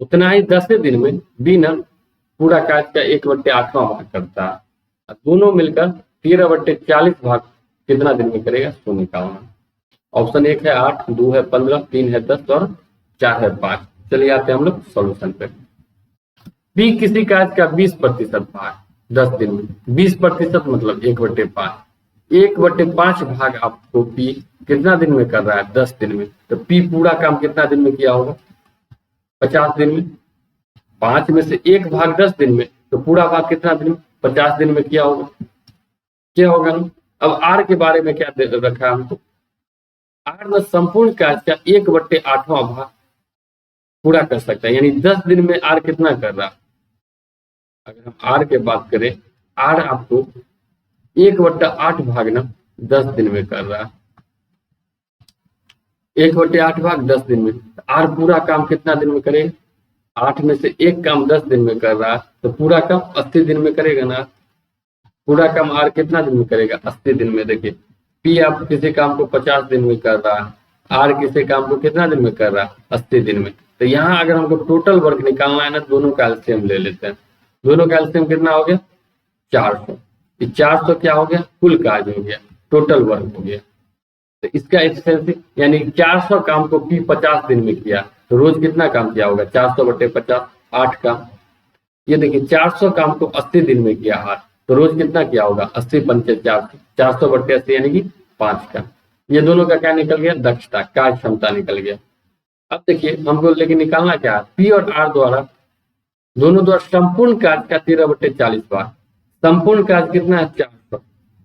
[SPEAKER 1] उतना ही 10 दिन में बी ना पूरा कार्य का 1/8वां भाग करता है। दोनों मिलकर 13/40 भाग कितना दिन में करेगा सो निकालना। ऑप्शन 1 है 8, 2 है 15, 3 है 10 और 4 है 5। चलिए आते हैं हम लोग सॉल्यूशन पे। बी किसी कार्य का 20% भाग 10 दिन में, 20% मतलब 1/5, 1/5 भाग आपको पी कितना दिन में कर रहा है 10 दिन में, तो पी पूरा काम कितना दिन में किया होगा 50 दिन में। 5 में से 1 भाग 10 दिन में, तो पूरा भाग कितना दिन में 50 दिन में किया होगा। क्या होगा ना। अब आर के बारे में क्या रखा है हमको, आर में संपूर्ण कार्य का 1/8वां भाग पूरा कर सकता है, यानी 10 दिन में आर कितना कर रहा है। अगर हम आर की बात करें, आर आपको 1/8 भाग ना 10 दिन में कर रहा है, 1/8 भाग 10 दिन में। आर पूरा काम कितना दिन में करेगा, 8 में से 1 काम 10 दिन में कर रहा है, तो पूरा काम 80 दिन में करेगा ना। पूरा काम आर कितना दिन में करेगा 80 दिन में। देखिए पी आप किसी काम को 50 दिन में कर रहा है, आर किसी काम को कितना दिन में कर रहा है 80 दिन में। तो यहाँ अगर हमको टोटल वर्क निकालना है ना, दोनों का एलसीएम ले लेते हैं। दोनों का एलसीएम कितना हो गया 400। 400 क्या हो गया कुल कार्य हो गया, टोटल वर्क हो गया। तो इसका एफिशिएंसी यानी 400 काम को पी 50 दिन में किया, तो रोज कितना काम किया होगा 400/50, 8 काम। ये देखिए 400 काम को 80 दिन में किया 8, तो रोज कितना किया होगा 80 पंचे 400, 400/80 यानी कि 5 का। ये दोनों का क्या निकल गया दक्षता, कार्य क्षमता निकल गया। अब देखिए हमको लेकिन निकालना क्या है, पी और आर द्वारा दोनों द्वारा संपूर्ण कार्य का 13/40 भाग। संपूर्ण कार्य कितना है 400,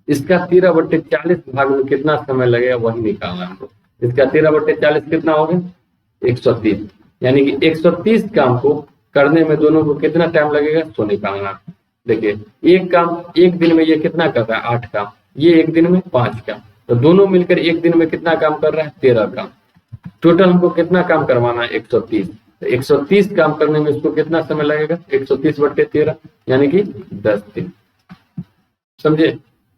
[SPEAKER 1] इसका 13/40 भाग में कितना समय लगेगा वही निकालना हमको। इसका 13/40 कितना होगा 130, यानी कि 130 काम को करने में दोनों को कितना टाइम लगेगा सो निकालना। देखिए एक काम एक दिन में ये कितना कर रहा है 8 काम, ये एक दिन में 5 काम, तो दोनों मिलकर एक दिन में कितना काम कर रहा है 13 काम। टोटल हमको कितना काम करवाना है 130, तो 130 काम करने में इसको कितना समय लगेगा 130/13 यानी कि 10 दिन, समझे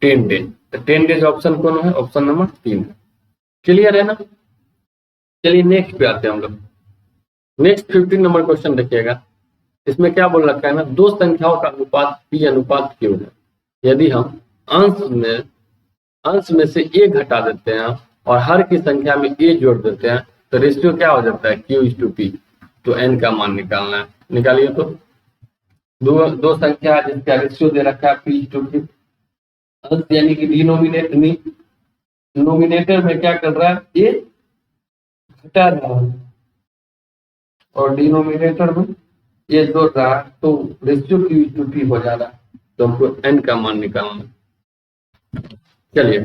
[SPEAKER 1] 10 डेज। तो 10 डेज ऑप्शन कौन है, ऑप्शन नंबर 3 है। क्लियर है ना। चलिए नेक्स्ट पे आते हैं हम लोग। नेक्स्ट 15 नंबर क्वेश्चन देखिएगा। इसमें क्या बोल रखा है ना, दो संख्याओं का अनुपात P अनुपात Q है। यदि हम अंश में से a घटा देते हैं और हर की संख्या में a जोड़ देते हैं तो रेशियो क्या हो जाता है Q/P। तो n का मान निकालना है, निकालिए। तो दो संख्या जिसका रेशियो दे रखा है P/Q, अंश यानी कि डिनोमिनेटर में क्या कर रहा है a घटा रहा है और डिनोमिनेटर में ये जोड़ रहा है, तो रेशियो Q/P हो जा रहा है, तो हमको n का मान निकालना। चलिए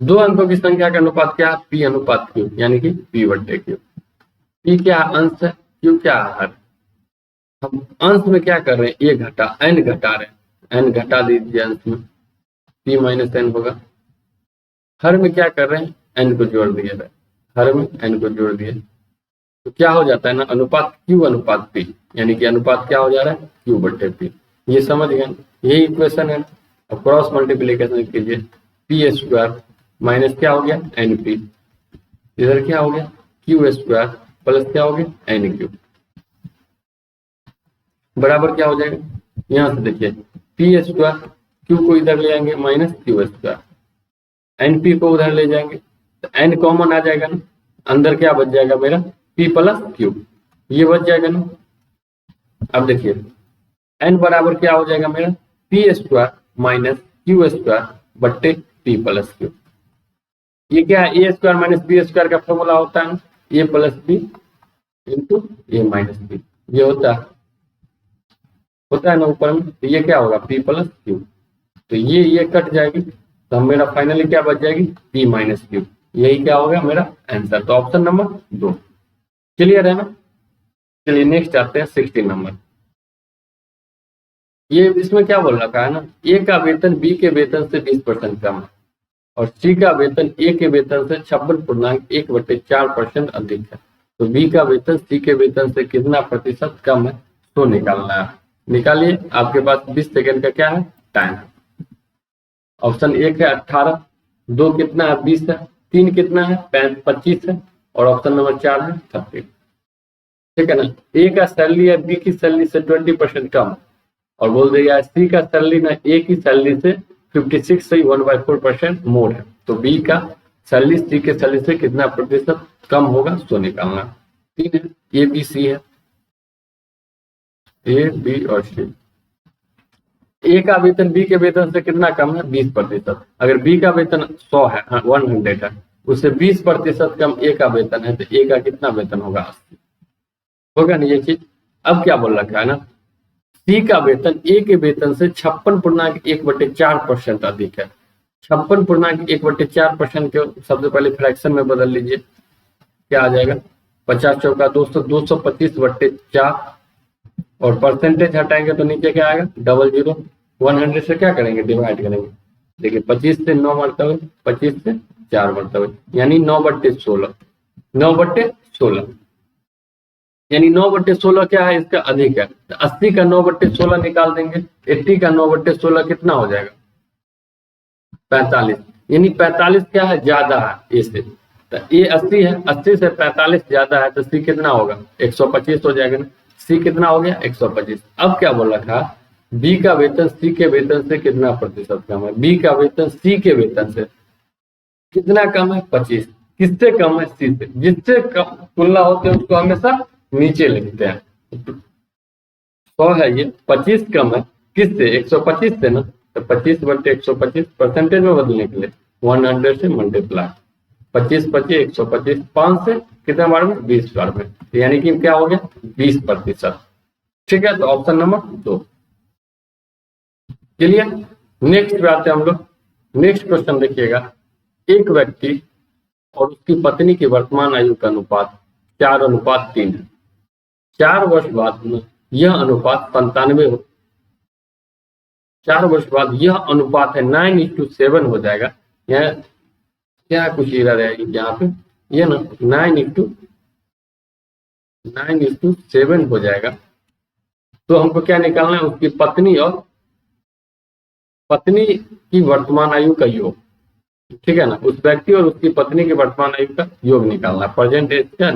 [SPEAKER 1] दो अंकों की संख्या का अनुपात क्या है P अनुपात Q, यानी कि P/Q। P क्या अंश है, Q क्या हर। हम अंश में क्या कर रहे हैं n घटा रहे हैं, n घटा दीजिए अंश में P - n होगा। हर में क्या कर रहे हैं n को जोड़ दिए रहे, हर में n को जोड़ दिए, तो क्या हो जाता है ना अनुपात Q अनुपात P, यानी कि अनुपात क्या हो जा रहा है Q/P। ये समझ गए, यही इक्वेशन है। अब क्रॉस मल्टीप्लीकेशन कीजिए, P² माइनस क्या हो गया NP, इधर क्या हो गया Q² प्लस क्या हो गया NQ, बराबर क्या हो जाएगा। यहां से देखिए P² Q को इधर ले जाएंगे माइनस Q², NP को उधर ले जाएंगे तो n कॉमन आ जाएगा ना, अंदर क्या बच जाएगा मेरा P + Q, ये बच जाएगा ना। अब देखिए n बराबर क्या हो जाएगा मेरा P² माइनस Q² बट्टे P + Q। ये क्या है A² - B² का फॉर्मूला होता है ना, A + B into A - B, ये होता है ना ऊपर में, तो ये क्या होगा P + Q, तो ये कट जाएगी, तो मेरा फाइनली क्या बच जाएगी P - Q, यही क्या होगा मेरा आंसर। तो ऑप्शन नंबर 2 क्लियर है ना। चलिए नेक्स्ट आते हैं 16 नंबर। ये इसमें क्या बोल रखा है ना, A का वेतन B के वेतन से 20% कम है और C का वेतन A के वेतन से 56.1/4% अधिक है, तो B का वेतन C के वेतन से कितना प्रतिशत कम है तो निकालना है। निकालिए, आपके पास 20 सेकेंड का क्या है टाइम। ऑप्शन 1 है 18, 2 कितना है 20 है, 3 कितना है 25 है और ऑप्शन नंबर 4 है 30। ठीक है ना। A का सैलरी है B की सैलरी से 20% कम और बोल देगा C का सैलरी ना A की सैलरी से 56 से 1/4% मोर है, तो B का सैलरी C के सैलरी से कितना प्रतिशत कम होगा सो निकालना। ठीक है, A B C है, A B और C। A का वेतन B के वेतन से कितना कम है 20%। अगर B का वेतन 100 है 100 है, उससे 20% कम A का वेतन है, तो A का कितना वेतन होगा 80 होगा ना ये चीज। अब क्या बोल रखा है ना, C का वेतन A के वेतन से 56.1/4% अधिक है। 56.1/4% के सबसे पहले फ्रैक्शन में बदल लीजिए, क्या आ जाएगा 50 चौका 200, 225/4 और परसेंटेज हटाएंगे तो नीचे क्या आएगा 00। 100 से क्या करेंगे डिवाइड करेंगे, देखिए 25 से 9 मरतबे, 25 से 4 मरतबे, यानी 9/16, 9/16 यानी 9/16 क्या है इसका अधिक है। तो 80 का 9/16 निकाल देंगे, 80 का 9/16 कितना हो जाएगा 45, यानी 45 क्या है ज्यादा है ए से, तो ए 80 है, 80 से 45 ज्यादा है, तो सी कितना होगा 125 हो जाएगा ना। सी कितना हो गया 125। अब क्या बोल रखा बी का वेतन सी के वेतन से कितना प्रतिशत कम है। बी का वेतन सी के वेतन से कितना कम है 25। किससे कम है सी से, जिससे कम तुलना होते है उसको हमेशा नीचे लिखते हैं। 100 है ये, 25 कम है किससे 125 से ना, तो 25/125 परसेंटेज में बदलने के लिए 100 से मल्टीप्लाई, 25/25 125, 5 से कितना बार में 20 बार में, यानी कि क्या हो गया 20%। ठीक है, तो ऑप्शन नंबर 2 क्लियर। नेक्स्ट पे आते हैं हम लोग। नेक्स्ट क्वेश्चन देखिएगा, एक व्यक्ति और उसकी पत्नी की वर्तमान आयु का अनुपात 4:3 है। 4 वर्ष बाद में यह अनुपात 97 हो, 4 वर्ष बाद यह अनुपात है 9:7 हो जाएगा। यह क्या कुछ एरर है यहाँ पे, ये ना 9:7 हो जाएगा। तो हमको क्या निकालना है, उसकी पत्नी की वर्तमान आयु का योग, ठीक है ना, उस व्यक्ति और उसकी पत्नी की वर्तमान आयु का योग निकालना, प्रेजेंट एज का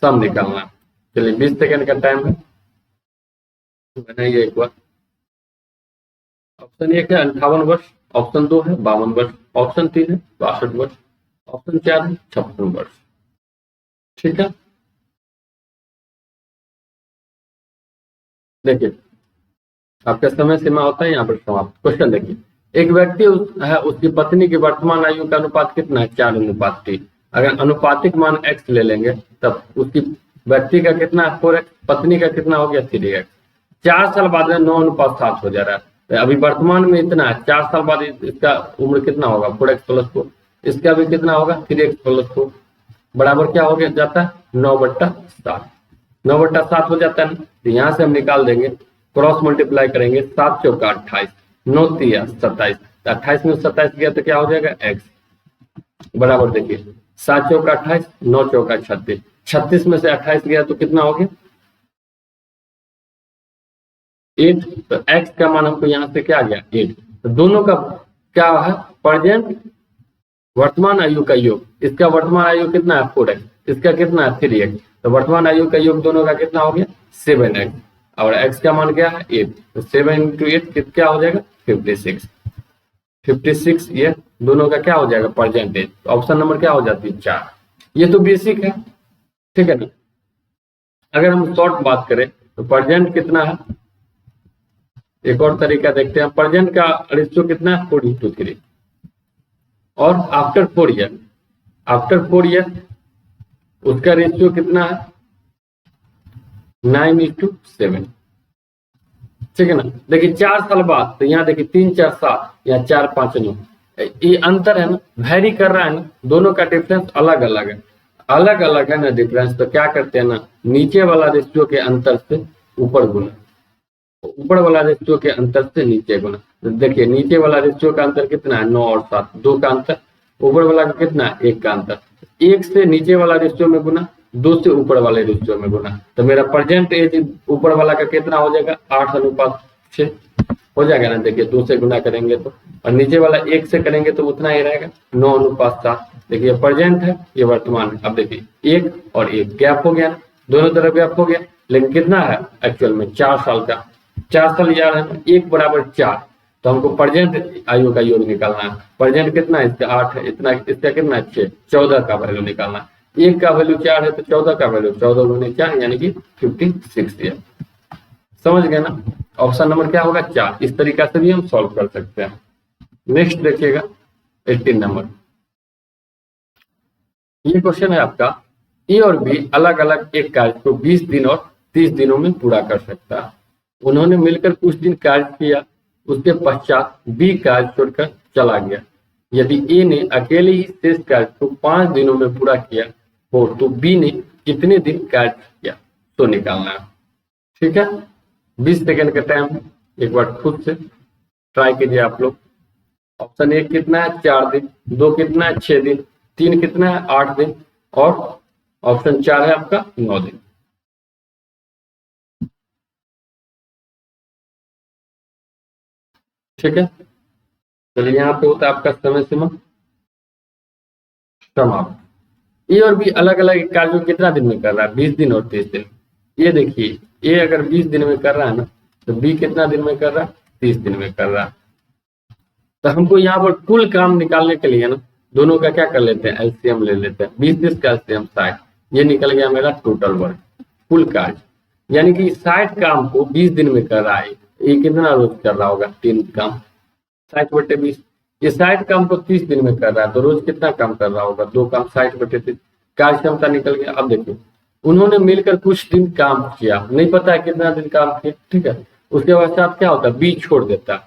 [SPEAKER 1] सम निकालना। चलिए 20 सेकंड का टाइम है, बनाइए एक बार। ऑप्शन 1 है 58 वर्ष, ऑप्शन 2 है 52 वर्ष, ऑप्शन 3 है 62 वर्ष, ऑप्शन 4 है 56 वर्ष। ठीक है, देखिए आपका समय सीमा होता है यहाँ पर समाप्त। क्वेश्चन देखिए, एक व्यक्ति है, उसकी पत्नी की वर्तमान आयु का अनुपात कितना है, 4:3। अगर अनुपातिक मान x ले लेंगे तब उसकी व्यक्ति का कितना है 4x, पत्नी का कितना हो गया 3x। 4 साल बाद 9:7 हो जा रहा है। तो अभी वर्तमान में इतना है, 4 साल बाद इसका उम्र कितना होगा 4x + 4, इसका भी कितना होगा 3x + 4, बराबर क्या हो गया जाता है 9/7। 9/7 हो जाता है। तो यहाँ से हम निकाल देंगे, क्रॉस मल्टीप्लाई करेंगे, 7 चौका 28, 9 तिया 27, 28 में 27 गया तो क्या हो जाएगा x, बराबर देखिए 7 चौका 28, 9 चौका 36, 36 में से 28 गया तो कितना हो गया 8। तो x का मान हमको यहाँ से क्या आ गया 8। तो दोनों का क्या है प्रेजेंट वर्तमान आयु का योग, इसका वर्तमान आयु कितना है 4x, इसका कितना है 3x। तो वर्तमान आयु का योग दोनों का कितना हो गया 7x, और x का मान क्या है 8। तो 7 × 8 क्या हो जाएगा 56। 56 ये दोनों का क्या हो जाएगा परसेंटेज। तो ऑप्शन नंबर क्या हो जाती है 4। ये तो बेसिक है, ठीक है ना। अगर हम शॉर्ट बात करें तो प्रेजेंट कितना है, एक और तरीका देखते हैं। प्रेजेंट का रेशियो कितना है 4:3, और आफ्टर 4 ईयर उसका रेशियो कितना है 9:7, ठीक है ना। देखिए 4 साल बाद, तो यहाँ देखिए 3 4 7 या 4 5 9, ये अंतर है ना, वेरी कर रहा है ना, दोनों का डिफरेंस अलग अलग है ना डिफरेंस। तो क्या करते हैं ना, नीचे वाला रेशियो के अंतर से ऊपर गुना, ऊपर वाला रेशियो के अंतर से नीचे गुना। तो देखिए नीचे वाला रेशियो का अंतर कितना है 9 और 7, 2 का अंतर, ऊपर वाला का कितना है 1 का अंतर। 1 से नीचे वाला रेशियो में गुना, 2 से ऊपर वाले रेशियो में गुना। तो मेरा प्रेजेंट एज ऊपर वाला का कितना हो जाएगा 8:6 हो जाएगा ना। देखिए 2 से गुना करेंगे तो, और नीचे वाला 1 से करेंगे तो उतना ही रहेगा 9:7। देखिए प्रेजेंट है, ये वर्तमान है। अब देखिए 1 और 1 गैप हो गया ना, दोनों तरफ गैप हो गया, लेकिन कितना है एक्चुअल में 4 साल का, 4 साल याद है 1 = 4। तो हमको प्रेजेंट आयु का योग निकालना है। प्रेजेंट कितना है इसका 8 है, इतना इसका कितना है 6, 14 का वैल्यू निकालना है। 1 का वैल्यू 4 है तो 14 का वैल्यू 14 × 4 यानी कि 56 है। समझ गए ना। ऑप्शन नंबर क्या होगा 4। इस तरीका से भी हम सॉल्व कर सकते हैं। नेक्स्ट देखिएगा 18 नंबर। ये क्वेश्चन है आपका, ए और बी अलग अलग एक कार्य को 20 दिन और 30 दिनों में पूरा कर सकता है। उन्होंने मिलकर कुछ दिन कार्य किया, उसके पश्चात बी कार्य छोड़कर चला गया। यदि ए ने अकेले ही शेष कार्य को 5 दिनों में पूरा किया हो तो बी ने कितने दिन कार्य किया, तो निकालना है। ठीक है, 20 सेकंड का टाइम है, एक बार खुद से ट्राई कीजिए आप लोग। ऑप्शन 1 कितना है 4 दिन, 2 कितना है 6 दिन, 3 कितना है 8 दिन, और ऑप्शन 4 है आपका 9 दिन। ठीक है, चलिए यहाँ पे होता है आपका समय सीमा समाप्त। ए और बी अलग अलग कार्य कितना दिन में कर रहा है 20 दिन और 30 दिन। ये देखिए ए अगर 20 दिन में कर रहा है ना, तो बी कितना दिन में कर रहा है 30 दिन में कर रहा है। तो हमको यहाँ पर कुल काम निकालने के लिए ना दोनों का क्या कर लेते हैं एलसीएम ले लेते हैं। 20 का एलसीएम 60, ये निकल गया मेरा टोटल वर्क कुल कार्य। यानी कि 60 काम को 20 दिन में कर रहा है, ये कितना रोज कर रहा होगा 3 काम, 60/20। ये 60 काम को 30 दिन में कर रहा है तो रोज कितना काम कर रहा होगा 2 काम, 60/30 कार्य क्षमता निकल गया। अब देखिए उन्होंने मिलकर कुछ दिन काम किया, नहीं पता है कितना दिन काम किया, ठीक है। उसके पश्चात क्या होता है, बी छोड़ देता है,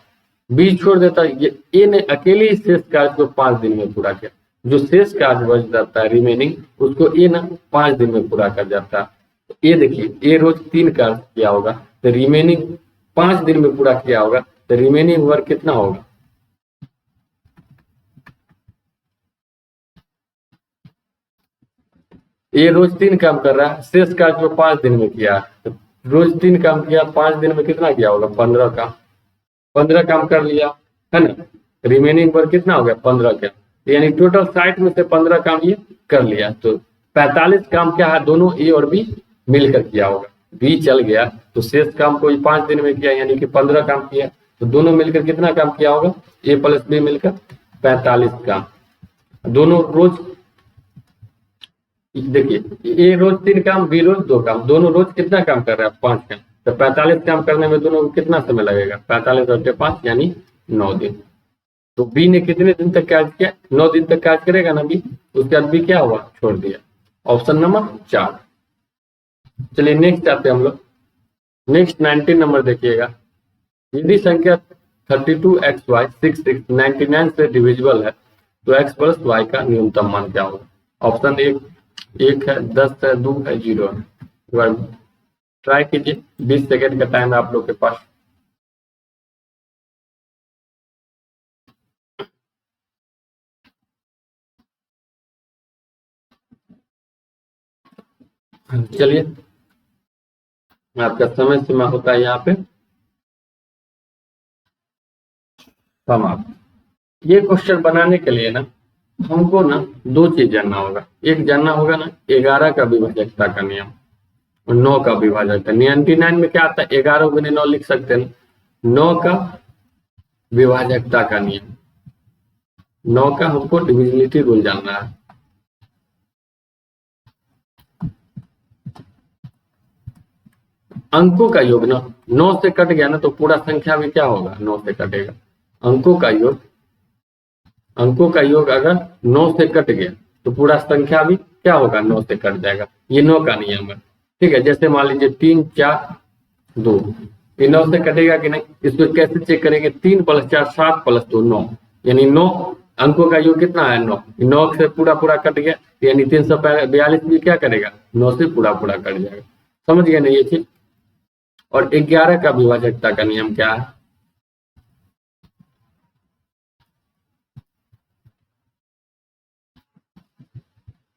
[SPEAKER 1] बी छोड़ देता है, ये ए ने अकेले ही शेष कार्य को 5 दिन में पूरा किया। जो शेष कार्य बच जाता है रिमेनिंग, उसको ए ना 5 दिन में पूरा कर जाता है। ए देखिए, ए रोज 3 कार्य किया होगा, तो रिमेनिंग 5 दिन में पूरा किया होगा, तो रिमेनिंग वर्क कितना होगा, ये रोज 3 काम कर रहा है, शेष कार्य को 5 दिन में किया, तो रोज 3 काम किया, 5 दिन में कितना किया होगा, 15 काम, 15 काम कर लिया, है ना। रिमेनिंग पर कितना हो गया, 15 का, यानी टोटल 60 में से 15 काम ये कर लिया, तो 45 काम क्या है, दोनों ए और बी मिलकर किया होगा। बी चल गया तो शेष काम को 5 दिन में किया, यानी कि 15 काम किया, तो दोनों मिलकर कितना काम किया होगा, ए प्लस बी मिलकर 45 काम। दोनों रोज देखिए, ए रोज 3 काम, बी रोज 2 काम, दोनों रोज कितना काम कर रहा है, 5 काम, तो 45 काम करने में दोनों को कितना समय लगेगा, 45 और 5 यानी 9 दिन। तो बी ने कितने दिन तक कार्य किया, 9 दिन तक कार्य करेगा ना बी, उसके बाद बी क्या हुआ, छोड़ दिया। Option number 4। चलिए नेक्स्ट आते हैं हम लोग। नेक्स्ट 19 नंबर देखिएगा, यदि संख्या 32xy 66 99 से डिविजिबल है तो x प्लस वाई का न्यूनतम मान क्या होगा। ऑप्शन 1 है, 10 है, 2 है, 0 है। एक बार ट्राई कीजिए, 20 सेकेंड का टाइम है आप लोग के पास। चलिए, आपका समय सीमा होता है यहाँ पे समाप्त। ये क्वेश्चन बनाने के लिए ना हमको ना 2 चीज जानना होगा। एक जानना होगा ना 11 का विभाजकता का नियम और 9 का विभाजकता। 99 में क्या आता है, 11 गुने 9 लिख सकते हैं, 9 का विभाजकता का नियम, 9 का हमको डिविजिबिलिटी रूल जानना है। अंकों का योग ना 9 से कट गया ना तो पूरा संख्या में क्या होगा, 9 से कटेगा। अंकों का योग अगर 9 से कट गया तो पूरा संख्या भी क्या होगा, 9 से कट जाएगा। ये 9 का नियम है, ठीक है। जैसे मान लीजिए 3 4 2, ये 9 से कटेगा कि नहीं, इसको कैसे चेक करेंगे, 3 + 4 7 + 2 9, यानी 9 अंकों का योग कितना है, 9, 9 से पूरा कट गया, यानी 342 भी क्या करेगा, 9 से पूरा कट जाएगा। समझ गए ना ये चीज। और 11 का विभाजकता का नियम क्या है,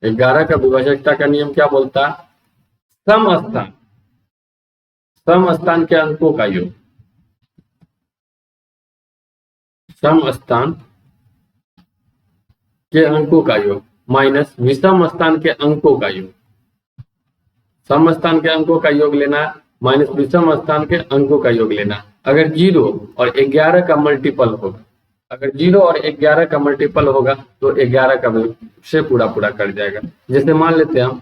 [SPEAKER 1] 11 का विभाजकता का नियम क्या बोलता है, सम स्थान के अंकों का योग, सम स्थान के अंकों का योग माइनस विषम स्थान के अंकों का योग। सम स्थान के अंकों का योग लेना माइनस विषम स्थान के अंकों का योग लेना। अगर 0 और 11 का मल्टीपल होगा, अगर 0 और 11 का मल्टीपल होगा तो 11 का से पूरा कट जाएगा। जैसे मान लेते हैं हम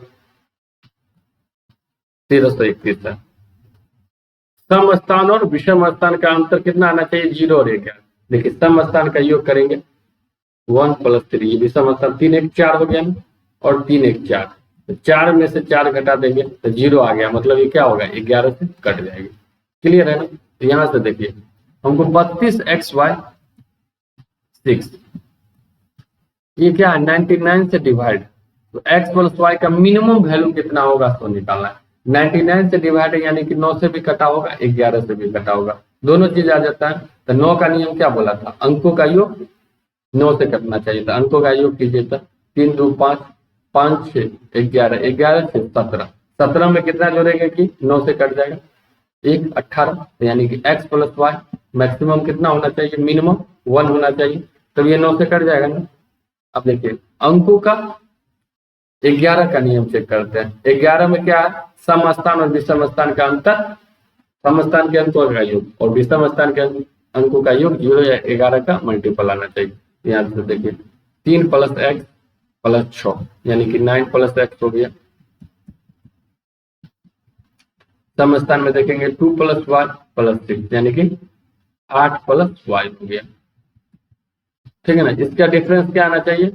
[SPEAKER 1] 1331 है, सम स्थान और विषम स्थान का अंतर कितना आना चाहिए, 0 और 11। देखिए सम स्थान का योग करेंगे 1 + 3, विषम स्थान 3 1 4 हो गया ना, और 3 1 4, तो 4 में से 4 घटा देंगे तो 0 आ गया, मतलब ये क्या होगा, 11 से कट जाएगी। क्लियर है ना। तो यहां से देखिए हमको 32xy 6, ये क्या है, 99 से डिवाइड, तो x + y का मिनिमम वैल्यू कितना होगा तो निकालना है। 99 से डिवाइड यानी कि 9 से भी कटा होगा, 11 से भी कटा होगा, दोनों चीज आ जाता है। तो 9 का नियम क्या बोला था, अंकों का योग 9 से कटना चाहिए था। अंकों का योग कीजिए तो 3 2 5 5 6 11, 11 से 17, 17 में कितना जोड़ेंगे कि 9 से कट जाएगा, 1 18, यानी कि x + y मैक्सिमम कितना होना चाहिए, मिनिमम 1 होना चाहिए, तब ये 9 से कट जाएगा ना। अब देखिए अंकों का 11 का नियम चेक करते हैं। 11 में क्या है, सम स्थान और विषम स्थान का अंतर, सम स्थान के अंकों का योग और विषम स्थान के अंकों का योग 0 या 11 का मल्टीपल आना चाहिए। यहाँ से देखिए 3 + x + 6 यानी कि 9 + x हो गया। सम स्थान में देखेंगे 2 + y + 6 यानी कि 8 + y हो गया, ठीक है ना। इसका डिफरेंस क्या आना चाहिए,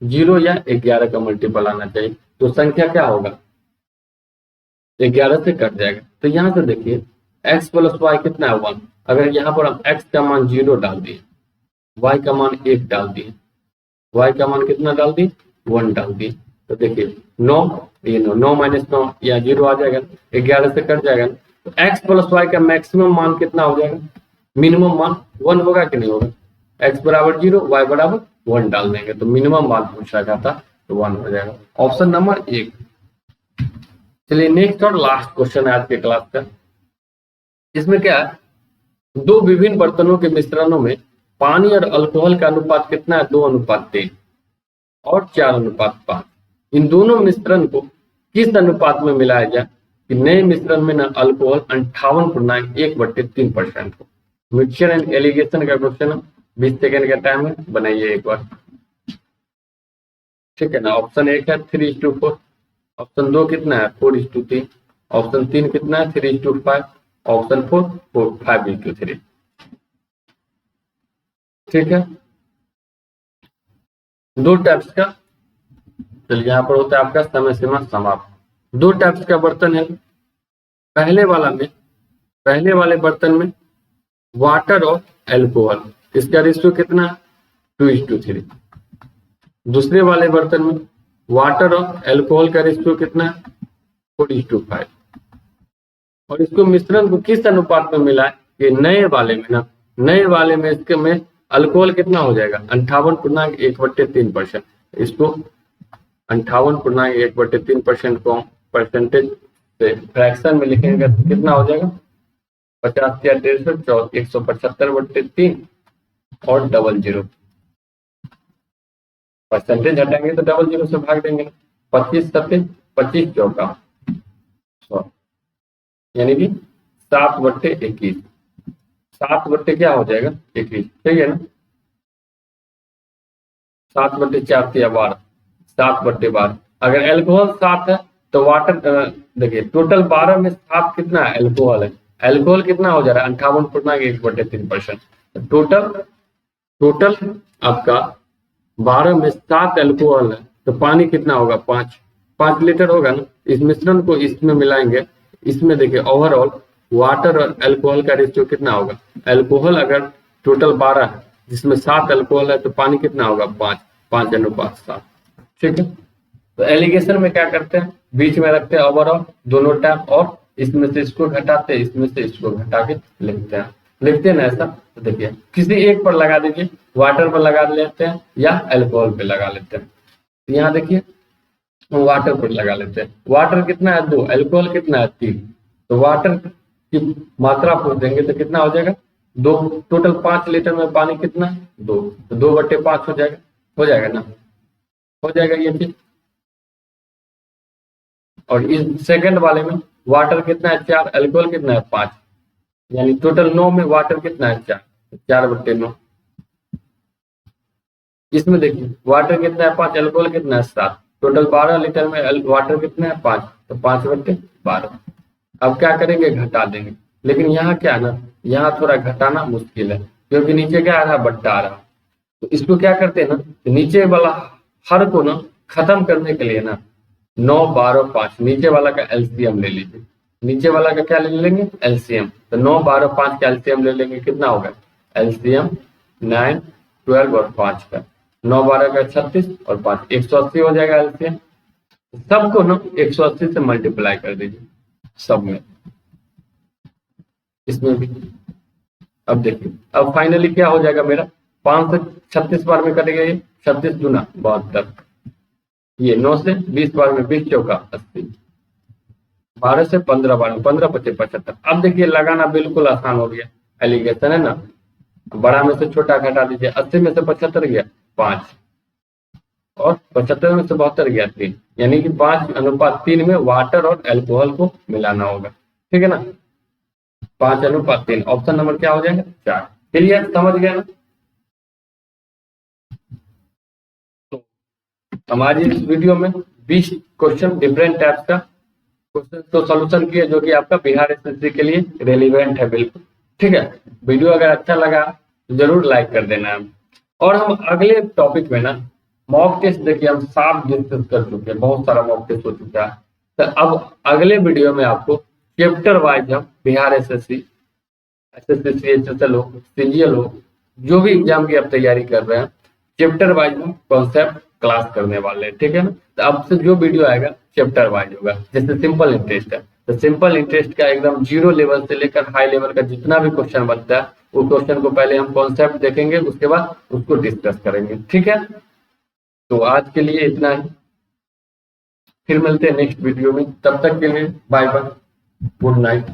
[SPEAKER 1] 0 या 11 का मल्टीपल आना चाहिए, तो संख्या क्या होगा, 11 से कट जाएगा। तो यहाँ से देखिए x प्लस वाई कितना है 1। अगर यहाँ पर हम x का मान 0 डाल दिए, y का मान 1 डाल दिए, y का मान कितना डाल दिए 1 डाल दिए, तो देखिए 9, ये 9 माइनस 9 या 0 आ जाएगा, 11 से कट जाएगा। तो x प्लस वाई का मैक्सिमम मान कितना हो जाएगा, मिनिमम मान 1 होगा कि नहीं होगा। x बराबर 0, y बराबर 1 डाल देंगे तो मिनिमम मान पूछा जाता तो 1 हो जाएगा, ऑप्शन नंबर 1। चलिए नेक्स्ट और लास्ट क्वेश्चन है आज के क्लास का। इसमें क्या है, दो विभिन्न बर्तनों के मिश्रणों में पानी और अल्कोहल का अनुपात कितना है, 2:3 और 4:5। इन दोनों मिश्रण को किस अनुपात में मिलाया जाए कि नए मिश्रण में न अल्कोहल 58.1/3% हो। मिक्सचर एंड एलिगेशन का क्वेश्चन है, 20 सेकेंड का टाइम है, बनाइए एक बार, ठीक है ना। ऑप्शन 1 है 3:4, ऑप्शन 2 कितना है 4:3, ऑप्शन 3 कितना है 3:5, ऑप्शन 4 5:3, ठीक है। दो टाइप्स का, चलिए यहाँ पर होता है आपका समय सीमा समाप्त। दो टाइप्स का बर्तन है। पहले वाले बर्तन में वाटर और अल्कोहल, इसका रेशियो कितना 2:3। दूसरे वाले बर्तन में वाटर और अल्कोहल का रेशियो कितना 4:5। और इसको मिश्रण को किस अनुपात में मिला है कि नए वाले में इसके में अल्कोहल कितना हो जाएगा 58.1/3%। इसको 58.1/3% को परसेंटेज से फ्रैक्शन में लिखेंगे तो कितना हो जाएगा 50 या 150, 175/3 और 00। परसेंटेज हटाएंगे तो 00 से भाग देंगे, 25 7 25 चौका 100, यानी कि 7/21। 7 क्या हो जाएगा 21, ठीक है ना। 7/4 या 12, 7/12। अगर अल्कोहल 7 है तो वाटर देखिए टोटल 12 में 7 कितना है अल्कोहल है, अल्कोहल कितना हो जा रहा है 58.1/3%। टोटल आपका 12 में 7 अल्कोहल है तो पानी कितना होगा 5 लीटर होगा ना। इस मिश्रण को इसमें मिलाएंगे, इसमें देखिए ओवरऑल वाटर और अल्कोहल का रेशियो कितना होगा। अल्कोहल अगर टोटल 12 है जिसमें 7 अल्कोहल है तो पानी कितना होगा 5:7, ठीक है। तो एलिगेशन में क्या करते हैं, बीच में रखते हैं ओवरऑल दोनों टाइम और इसमें से इसको घटाते हैं, इसमें से इसको घटा के लिखते हैं ना ऐसा। तो देखिए किसी एक पर लगा दीजिए, वाटर पर लगा लेते हैं या अल्कोहल पे लगा लेते हैं। तो यहाँ देखिए वाटर पर लगा लेते हैं, वाटर कितना है 2, अल्कोहल कितना है 3, तो वाटर की मात्रा पूछ देंगे तो कितना हो जाएगा 2। टोटल 5 लीटर में पानी कितना 2, तो 2/5 हो जाएगा ना, हो जाएगा ये चीज। और इस सेकंड वाले में वाटर कितना है 4, अल्कोहल कितना है 5, यानी टोटल 9 में वाटर कितना है 4, 4/9। इसमें देखिए वाटर कितना है 5, अल्कोहल कितना है 7, टोटल 12 लीटर में वाटर कितना है 5, तो 5/12। अब क्या करेंगे घटा देंगे, लेकिन यहाँ क्या है ना, यहाँ थोड़ा घटाना मुश्किल है क्योंकि नीचे क्या आ रहा है बट्टा आ रहा है। तो इसको क्या करते हैं ना, तो नीचे वाला हर को ना खत्म करने के लिए ना 9 12 5 नीचे वाला का एलसीएम ले लीजिए। नीचे वाला का क्या ले लेंगे एलसीएम, तो 9 12 5 का एलसीएम ले लेंगे, कितना होगा एलसीएम 9 12 और 5 का 9 12 का 36 और 5 180 हो जाएगा एलसीएम। सबको ना 180 से मल्टीप्लाई कर दीजिए सब में, इसमें भी। अब देखिए अब फाइनली क्या हो जाएगा मेरा 5 से 36 बार में कटेगा, ये 36 दूना 72, ये 9 से 20 बार में 20 चौका 80, 12 से 15 बार में 15 25 75। अब देखिए लगाना बिल्कुल आसान हो गया, एलिगेशन है ना, बड़ा में से छोटा घटा दीजिए, 80 में से 75 गया 5 और 75 में से 72 गया 3, यानी कि 5:3 में वाटर और अल्कोहल को मिलाना होगा, ठीक है ना। 5:3, ऑप्शन नंबर क्या हो जाएगा 4। क्लियर, समझ गया ना। तो हमारी इस वीडियो में 20 क्वेश्चन डिफरेंट टाइप्स का क्वेश्चन तो सॉल्यूशन किए जो कि आपका बिहार एसएससी के लिए रेलिवेंट है बिल्कुल, ठीक है। वीडियो अगर अच्छा लगा तो जरूर लाइक कर देना है। और हम अगले टॉपिक में ना मॉक टेस्ट देखिए हम 7 डिस्कस कर चुके हैं, बहुत सारा मॉक टेस्ट हो चुका है, तो अब अगले वीडियो में आपको चैप्टर वाइज हम बिहार एसएससी, सीएचएसएल हो, सीजीएल हो, जो भी एग्जाम की आप तैयारी कर रहे हैं, चैप्टर वाइज हम कॉन्सेप्ट क्लास करने वाले हैं, ठीक है ना। तो अब से जो वीडियो आएगा चैप्टर वाइज होगा। जैसे सिंपल इंटरेस्ट है तो सिंपल इंटरेस्ट का एकदम 0 लेवल से लेकर हाई लेवल का जितना भी क्वेश्चन बनता है, वो क्वेश्चन को पहले हम कॉन्सेप्ट देखेंगे, उसके बाद उसको डिस्कस करेंगे, ठीक है। तो आज के लिए इतना ही, फिर मिलते हैं नेक्स्ट वीडियो में, तब तक के लिए बाय बाय, गुड नाइट।